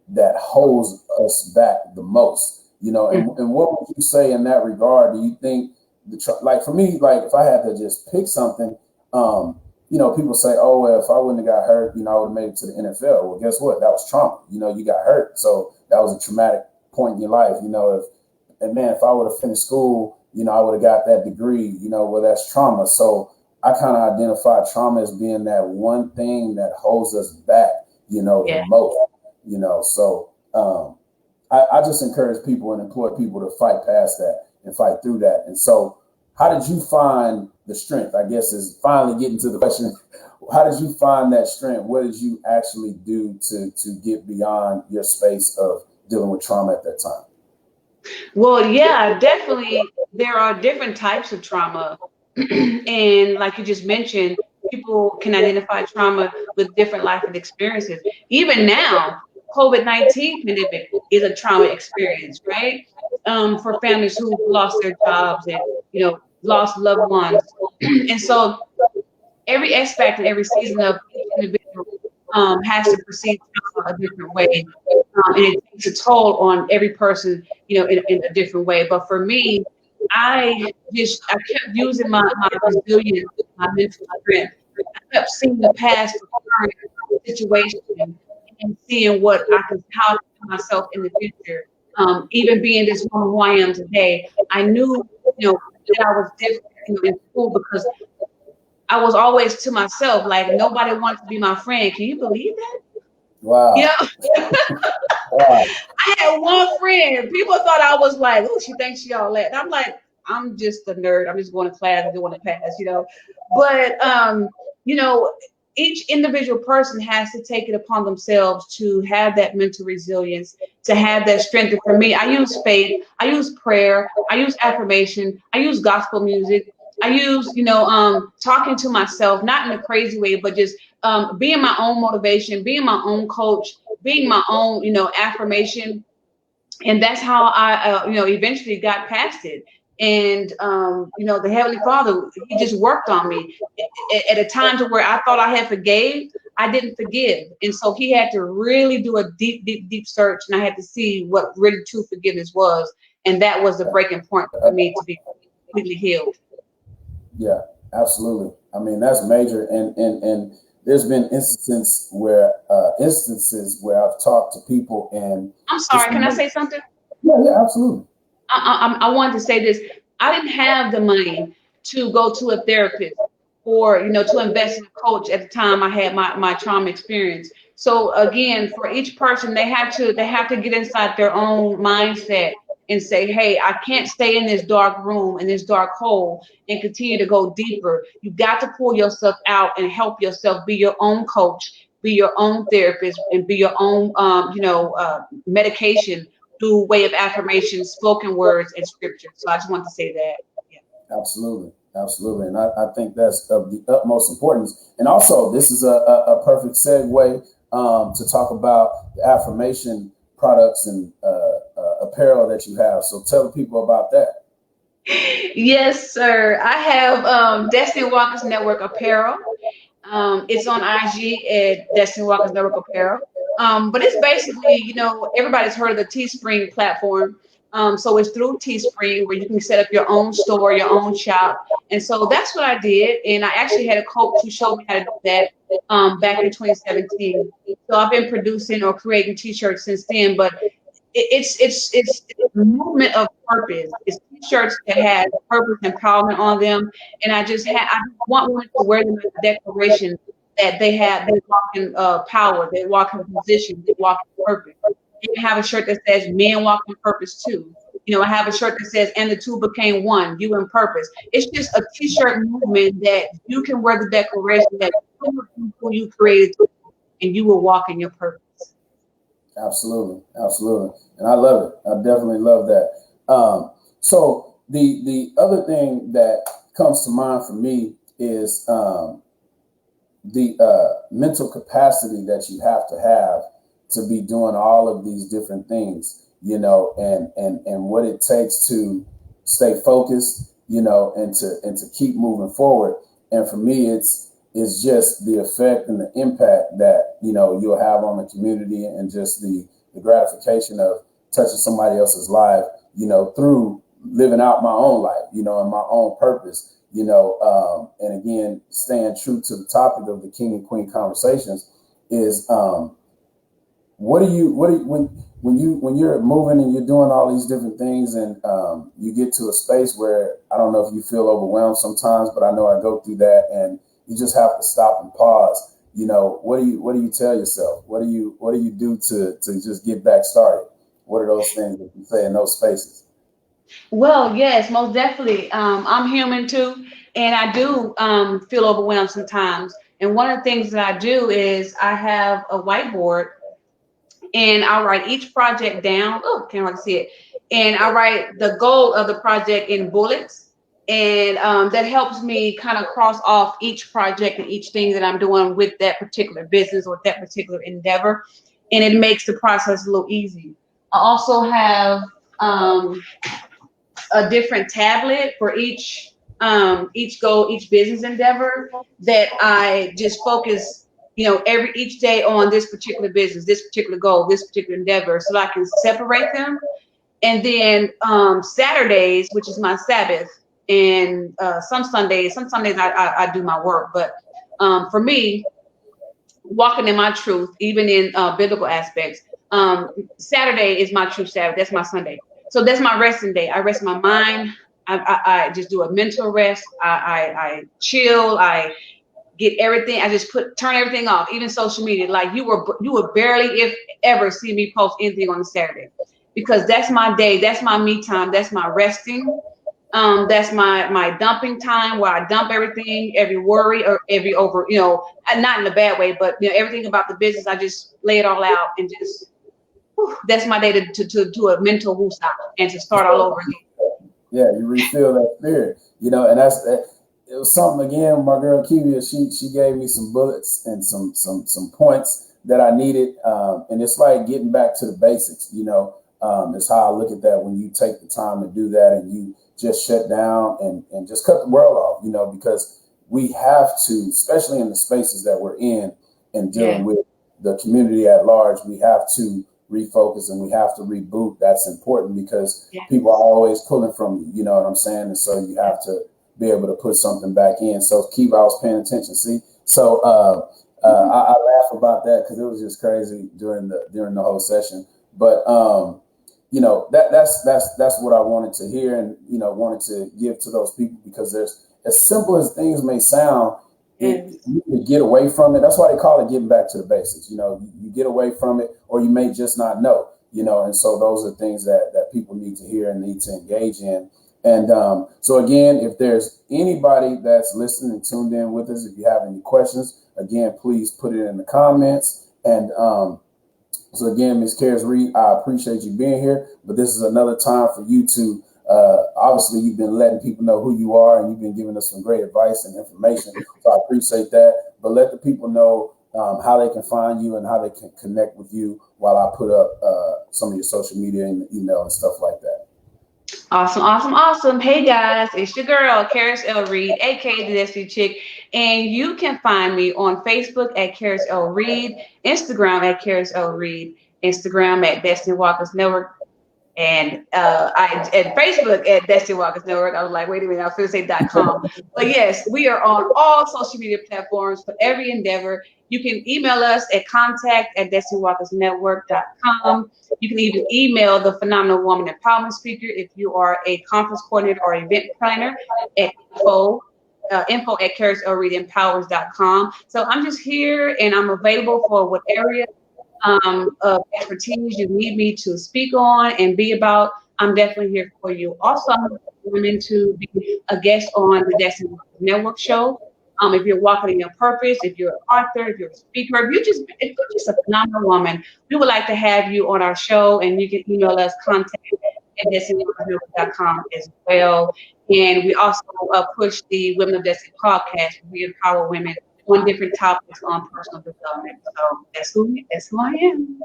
that holds us back the most, and what would you say in that regard? Do you think like for me, like if I had to just pick something, people say, oh, well, if I wouldn't have got hurt, I would have made it to the NFL. Well, guess what? That was trauma. You got hurt. So that was a traumatic point in your life. If I would have finished school, I would have got that degree, well, that's trauma. So I kind of identify trauma as being that one thing that holds us back, the most, so I just encourage people and implore people to fight past that and fight through that. And so how did you find the strength? I guess is finally getting to the question. How did you find that strength? What did you actually do to get beyond your space of dealing with trauma at that time? Well, yeah, definitely. There are different types of trauma. And like you just mentioned, people can identify trauma with different life experiences. Even now, COVID-19 pandemic is a trauma experience, right? For families who lost their jobs and, lost loved ones. And so every aspect and every season of each individual has to perceive trauma a different way. And it takes a toll on every person, in a different way. But for me, I kept using my resilience, my mental strength. I kept seeing the past, current situation, and seeing how I can help myself in the future. Even being this woman who I am today, I knew, that I was different, in school, because I was always to myself, like nobody wanted to be my friend. Can you believe that? Wow. Wow. I had one friend. People thought I was like, oh, she thinks she all that. And I'm like, I'm just a nerd. I'm just going to class and doing a pass, But each individual person has to take it upon themselves to have that mental resilience, to have that strength. And for me, I use faith, I use prayer, I use affirmation, I use gospel music, I use, talking to myself, not in a crazy way, but just being my own motivation, being my own coach, being my own, affirmation. And that's how I, eventually got past it. And, the Heavenly Father, he just worked on me at a time to where I thought I had forgave. I didn't forgive. And so he had to really do a deep, deep, deep search. And I had to see what really true forgiveness was. And that was the breaking point for me to be completely healed. Yeah, absolutely. I mean, that's major. And there's been instances where I've talked to people and I'm sorry, can I say something? Yeah, absolutely. I wanted to say this. I didn't have the money to go to a therapist or, to invest in a coach at the time I had my trauma experience. So again, for each person, they have to get inside their own mindset and say, hey, I can't stay in this dark room, in this dark hole, and continue to go deeper. You got to pull yourself out and help yourself, be your own coach, be your own therapist, and be your own, medication through way of affirmation, spoken words, and scripture. So I just want to say that. Yeah. Absolutely. Absolutely. And I think that's of the utmost importance. And also, this is a perfect segue to talk about the affirmation products and apparel that you have. So tell the people about that. Yes, sir. I have Destiny Walkers Network apparel. It's on IG at Destiny Walkers Network Apparel. But it's basically, everybody's heard of the Teespring platform. So it's through Teespring where you can set up your own store, your own shop. And so that's what I did. And I actually had a coach who showed me how to do that back in 2017. So I've been producing or creating t-shirts since then. But it's a movement of purpose. It's t-shirts that have purpose empowerment on them, and I want women to wear them as a declaration that they walk in power, they walk in position, they walk in purpose. You can have a shirt that says "Men walk in purpose too." I have a shirt that says "And the two became one." You in purpose. It's just a t-shirt movement that you can wear the declaration that who you created, and you will walk in your purpose. Absolutely, absolutely, and I love it. I definitely love that. So the other thing that comes to mind for me is the mental capacity that you have to be doing all of these different things, and what it takes to stay focused, and to keep moving forward. And for me, it's just the effect and the impact that you'll have on the community, and just the gratification of touching somebody else's life, through living out my own life, and my own purpose, and again, staying true to the topic of the King and Queen conversations is when you're moving and you're doing all these different things, and you get to a space where, I don't know if you feel overwhelmed sometimes, but I know I go through that, and you just have to stop and pause. What do you tell yourself? What do you do to just get back started? What are those things that you say in those spaces? Well, yes, most definitely. I'm human too, and I do feel overwhelmed sometimes. And one of the things that I do is I have a whiteboard, and I write each project down. Oh, can't really see it. And I write the goal of the project in bullets, and that helps me kind of cross off each project and each thing that I'm doing with that particular business or that particular endeavor, and it makes the process a little easy. I also have a different tablet for each goal, each business endeavor that I just focus, each day on this particular business, this particular goal, this particular endeavor, so I can separate them. And then Saturdays, which is my Sabbath, and some Sundays I do my work. But for me, walking in my truth, even in biblical aspects. Saturday is my true Sabbath. That's my Sunday. So that's my resting day. I rest my mind. I just do a mental rest. I chill. I get everything. I just turn everything off, even social media. Like you would barely, if ever, see me post anything on a Saturday, because that's my day. That's my me time. That's my resting. That's my dumping time, where I dump everything, every worry or every over, and not in a bad way, but everything about the business, I just lay it all out, and just that's my day to do a mental woosah and to start all over again. Yeah, you refill that spirit, and that's that. It was something again. My girl Kivia, she gave me some bullets and some points that I needed, and it's like getting back to the basics. Is how I look at that when you take the time to do that, and you just shut down and just cut the world off, because we have to, especially in the spaces that we're in and dealing with the community at large, we have to refocus and we have to reboot. That's important because people are always pulling from you, you know what I'm saying? And so you have to be able to put something back in. So I was paying attention. See, so I laugh about that because it was just crazy during the whole session. But that's what I wanted to hear, and wanted to give to those people, because there's, as simple as things may sound, you get away from it. That's why they call it getting back to the basics. You get away from it, or you may just not know. And so those are things that people need to hear and need to engage in. And so again, if there's anybody that's listening and tuned in with us, if you have any questions, again, please put it in the comments. And so again, Ms. Caris Reed, I appreciate you being here, but this is another time for you to Obviously, you've been letting people know who you are, and you've been giving us some great advice and information. So I appreciate that. But let the people know how they can find you and how they can connect with you while I put up some of your social media and email and stuff like that. Awesome, awesome, awesome. Hey guys, it's your girl, Caris L. Reed, aka the Destiny Chick. And you can find me on Facebook at Caris L. Reed, Instagram at Caris L. Reed, Instagram at Destiny Walkers Network, and at Facebook at Destiny Walkers Network. I was like, wait a minute, I was going to say .com. But yes, we are on all social media platforms for every endeavor. You can email us at contact@DestinyWalkersNetwork.com. You can even email the Phenomenal Woman Empowerment Speaker if you are a conference coordinator or event planner at info@CarisLReedEmpowers.com. So I'm just here and I'm available for what area of expertise you need me to speak on and be about. I'm definitely here for you. Also, I'm women to be a guest on the Destiny Network show. If you're walking in your purpose, if you're an author, if you're a speaker, if you're just a phenomenal woman, we would like to have you on our show, and you can email us contact@destinywalkersnetwork.com as well. And we also push the Women of Destiny podcast. We empower women on different topics on personal development. So that's who I am.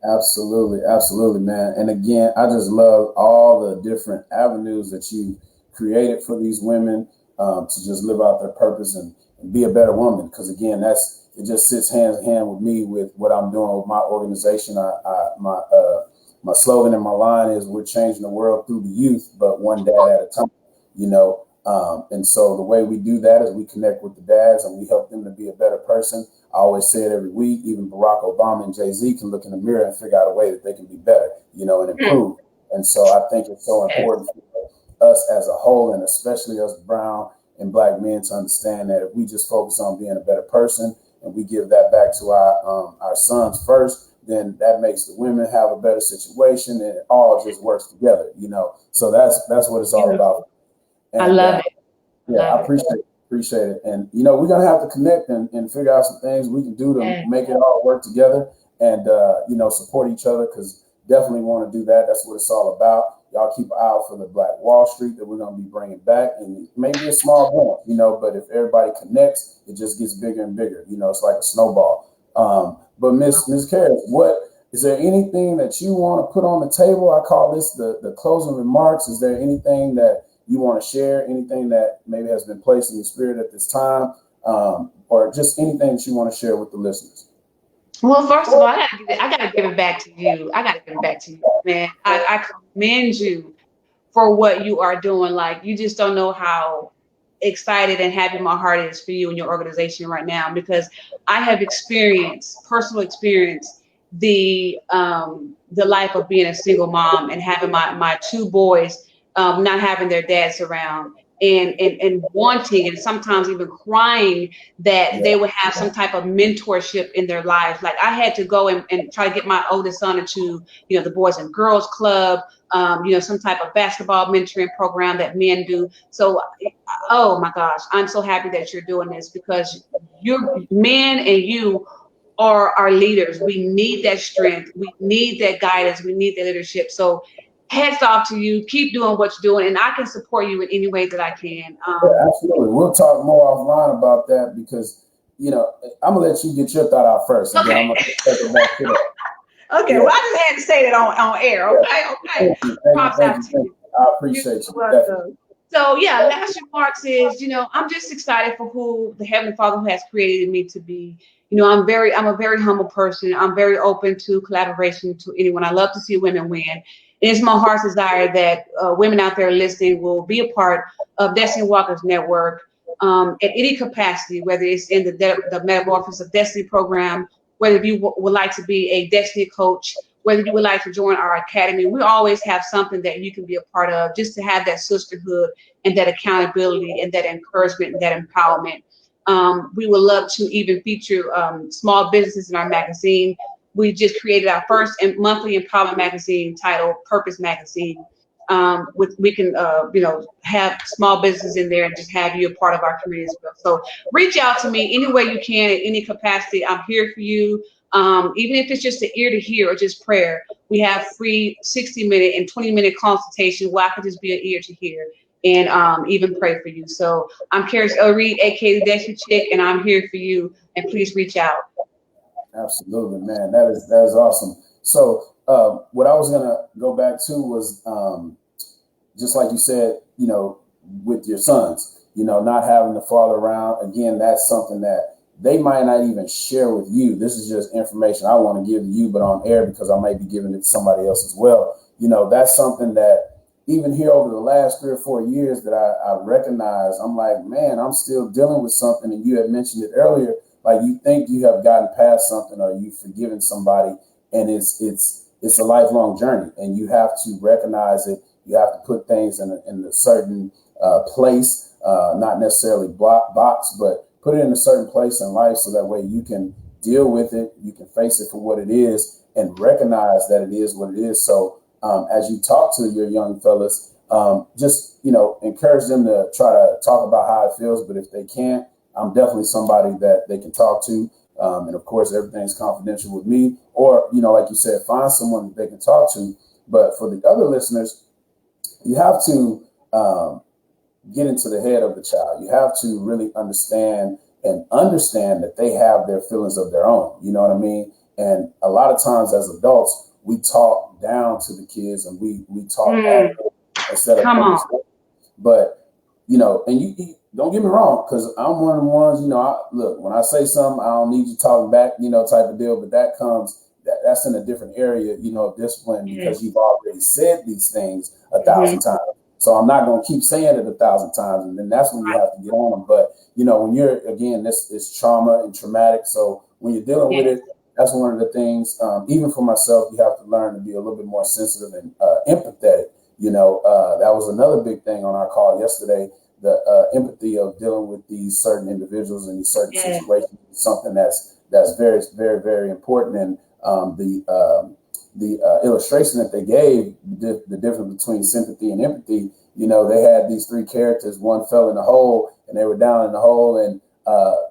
Absolutely, absolutely, man. And again, I just love all the different avenues that you created for these women to just live out their purpose and be a better woman. Because again, it just sits hand in hand with me with what I'm doing with my organization. My slogan and my line is, "We're changing the world through the youth, but one dad at a time." You know, and so the way we do that is we connect with the dads and we help them to be a better person. I always say it every week. Even Barack Obama and Jay-Z can look in the mirror and figure out a way that they can be better, and improve. And so I think it's so important for us as a whole, and especially us brown and black men, to understand that if we just focus on being a better person and we give that back to our sons first, then that makes the women have a better situation, and it all just works together. So that's what it's all about. And, I love it. Yeah, I appreciate it. And, we're going to have to connect and figure out some things we can do to make it all work together and, support each other, because definitely want to do that. That's what it's all about. Y'all keep an eye out for the Black Wall Street that we're going to be bringing back, and maybe a small bump, but if everybody connects, it just gets bigger and bigger. It's like a snowball. But Miss Caris, is there anything that you want to put on the table? I call this the closing remarks. Is there anything that you want to share, anything that maybe has been placed in your spirit at this time, or just anything that you want to share with the listeners? Well, first of all, I gotta give it back to you. Man. I commend you for what you are doing. Like, you just don't know how excited and happy my heart is for you and your organization right now, because I have personal experience, the life of being a single mom and having my two boys not having their dads around, and wanting and sometimes even crying that they would have some type of mentorship in their lives. Like, I had to go and try to get my oldest son into, the Boys and Girls Club, some type of basketball mentoring program that men do. So, oh my gosh, I'm so happy that you're doing this, because you're men and you are our leaders. We need that strength. We need that guidance. We need that leadership. So hats off to you. Keep doing what you're doing, and I can support you in any way that I can. Absolutely. We'll talk more offline about that, because, I'm going to let you get your thought out first. And okay. Then I'm going to circle back to that. Okay. Yeah. Well, I just had to say that on air. Okay. Thank you. I appreciate you. So yeah, last remarks is, I'm just excited for who the Heavenly Father who has created me to be. I'm a very humble person. I'm very open to collaboration to anyone. I love to see women win. It's my heart's desire that women out there listening will be a part of Destiny Walkers Network at any capacity, whether it's in the Metamorphosis of Destiny program, whether you would like to be a Destiny coach, whether you would like to join our academy. We always have something that you can be a part of, just to have that sisterhood and that accountability and that encouragement and that empowerment. We would love to even feature small businesses in our magazine. We just created our first monthly empowerment magazine titled Purpose Magazine. We can, have small businesses in there and just have you a part of our community as well. So reach out to me any way you can, in any capacity. I'm here for you. even if it's just an ear to hear or just prayer. We have free 60-minute and 20-minute consultation where I could just be an ear to hear and even pray for you. So I'm Caris L, aka the Destiny Chick, and I'm here for you. And please reach out. Absolutely, man. That is awesome. So what I was gonna go back to was just like you said, with your sons, not having the father around. Again, that's something that they might not even share with you. This is just information I want to give to you, but on air because I might be giving it to somebody else as well. That's something that even here over the last 3 or 4 years that I recognize. I'm like, man, I'm still dealing with something. And you had mentioned it earlier. Like you think you have gotten past something or you've forgiven somebody, and it's a lifelong journey, and you have to recognize it. You have to put things in a certain place, not necessarily box, but put it in a certain place in life so that way you can deal with it, you can face it for what it is, and recognize that it is what it is. So as you talk to your young fellas, just encourage them to try to talk about how it feels. But if they can't, I'm definitely somebody that they can talk to. And of course, everything's confidential with me. Or, like you said, find someone that they can talk to. But for the other listeners, you have to get into the head of the child. You have to really understand that they have their feelings of their own. You know what I mean? And a lot of times as adults, we talk down to the kids and we talk at them instead of Come on. But and you don't get me wrong, because I'm one of the ones, look, when I say something, I don't need you talking back, type of deal. But that's in a different area, of discipline, because you've already said these things 1,000 times. So I'm not going to keep saying it 1,000 times. And then that's when you have to get on them. But, when you're, again, this is trauma and traumatic. So when you're dealing with it, that's one of the things, even for myself, you have to learn to be a little bit more sensitive and empathetic. That was another big thing on our call yesterday. The empathy of dealing with these certain individuals and these certain situations is something that's very, very, very important. And the illustration that they gave, the difference between sympathy and empathy, they had these 3 characters. One fell in the hole and they were down in the hole, and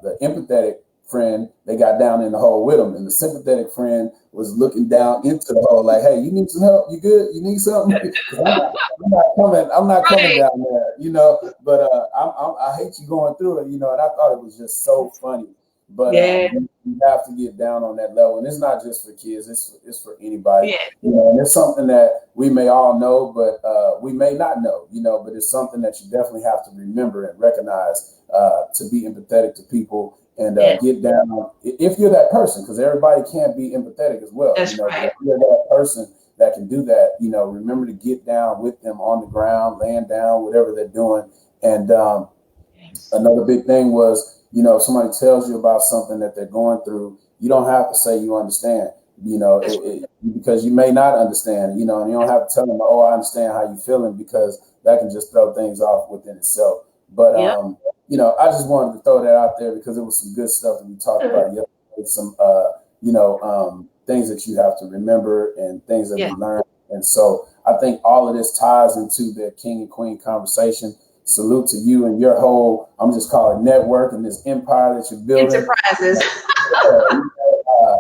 the empathetic friend, they got down in the hole with them, and the sympathetic friend was looking down into the hole like, hey, you need some help? You good? You need something? I'm not coming down there, but I hate you going through it, and I thought it was just so funny. But you have to get down on that level, and it's not just for kids; it's for anybody. And it's something that we may all know, but we may not know. But it's something that you definitely have to remember and recognize to be empathetic to people and get down if you're that person, because everybody can't be empathetic as well. That's right. If you're that person that can do that, remember to get down with them on the ground, laying down, whatever they're doing. And another big thing was, if somebody tells you about something that they're going through, you don't have to say you understand, because you may not understand, and you don't have to tell them, oh, I understand how you're feeling, because that can just throw things off within itself. But, I just wanted to throw that out there because it was some good stuff that we talked about yesterday, some, things that you have to remember and things that we learned. And so I think all of this ties into the king and queen conversation. Salute to you and your whole, I'm just calling network and this empire that you're building. Enterprises.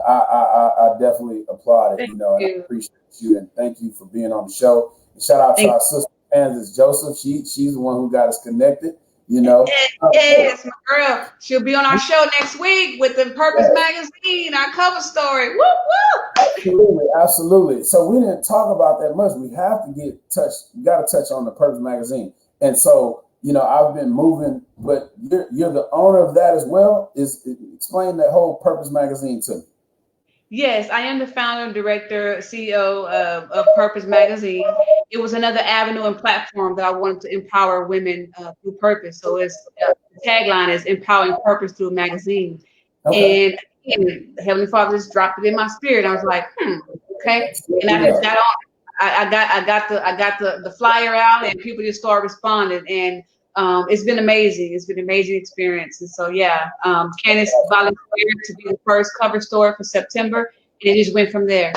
I definitely applaud it, and I appreciate you, and thank you for being on the show. And shout out to our sister Kansas Joseph. She's the one who got us connected. Yes, my girl. She'll be on our show next week with the Purpose Magazine, our cover story. Woo woo. Absolutely. So we didn't talk about that much. We have to we got to touch on the Purpose Magazine. And so, I've been moving, but you're the owner of that as well. Explain that whole Purpose Magazine to me. Yes, I am the founder and director, CEO of Purpose Magazine. It was another avenue and platform that I wanted to empower women through purpose. So the tagline is empowering purpose through a magazine. Okay. And Heavenly Father just dropped it in my spirit. I was like, okay. And I just got on. I got the flyer out, and people just started responding, and it's been amazing. It's been an amazing experience. And so Candace volunteered to be the first cover story for September, and it just went from there.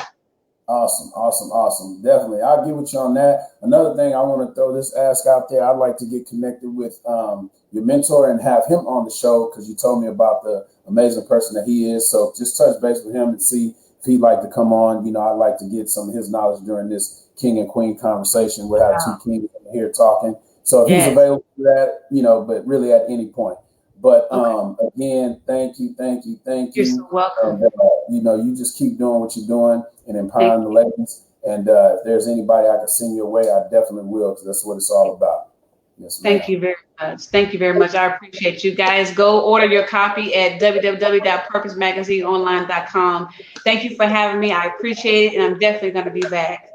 Awesome. Definitely. I'll get with you on that. Another thing I want to throw this ask out there. I'd like to get connected with your mentor and have him on the show because you told me about the amazing person that he is. So just touch base with him and see if he'd like to come on. You know, I'd like to get some of his knowledge during this king and queen conversation. We'll have two kings here talking. So if he's available for that, you know, but really at any point. But again, thank you. You're so welcome. And, you know, you just keep doing what you're doing and empowering the ladies. And if there's anybody I can send your way, I definitely will, because that's what it's all about. Yes, ma'am. Thank you very much. Thank you very much. I appreciate you guys. Go order your copy at www.purposemagazineonline.com. Thank you for having me. I appreciate it, and I'm definitely going to be back.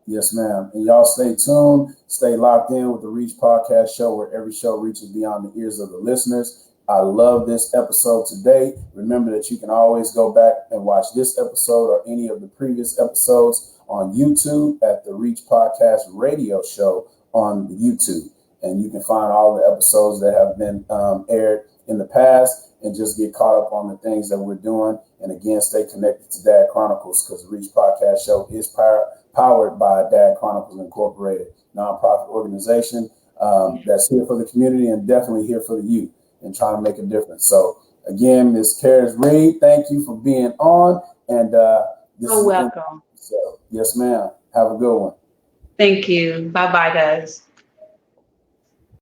Yes, ma'am. And y'all stay tuned. Stay locked in with the Reach Podcast Show, where every show reaches beyond the ears of the listeners. I love this episode today. Remember that you can always go back and watch this episode or any of the previous episodes on YouTube at the Reach Podcast Radio Show on YouTube. And you can find all the episodes that have been aired in the past and just get caught up on the things that we're doing. And again, stay connected to Dad Chronicles, because the Reach Podcast Show is powered by Dad Chronicles Incorporated, nonprofit organization that's here for the community and definitely here for the youth and trying to make a difference. So again, Ms. Caris Reed, thank you for being on. And you're welcome. So yes, ma'am. Have a good one. Thank you. Bye-bye, guys.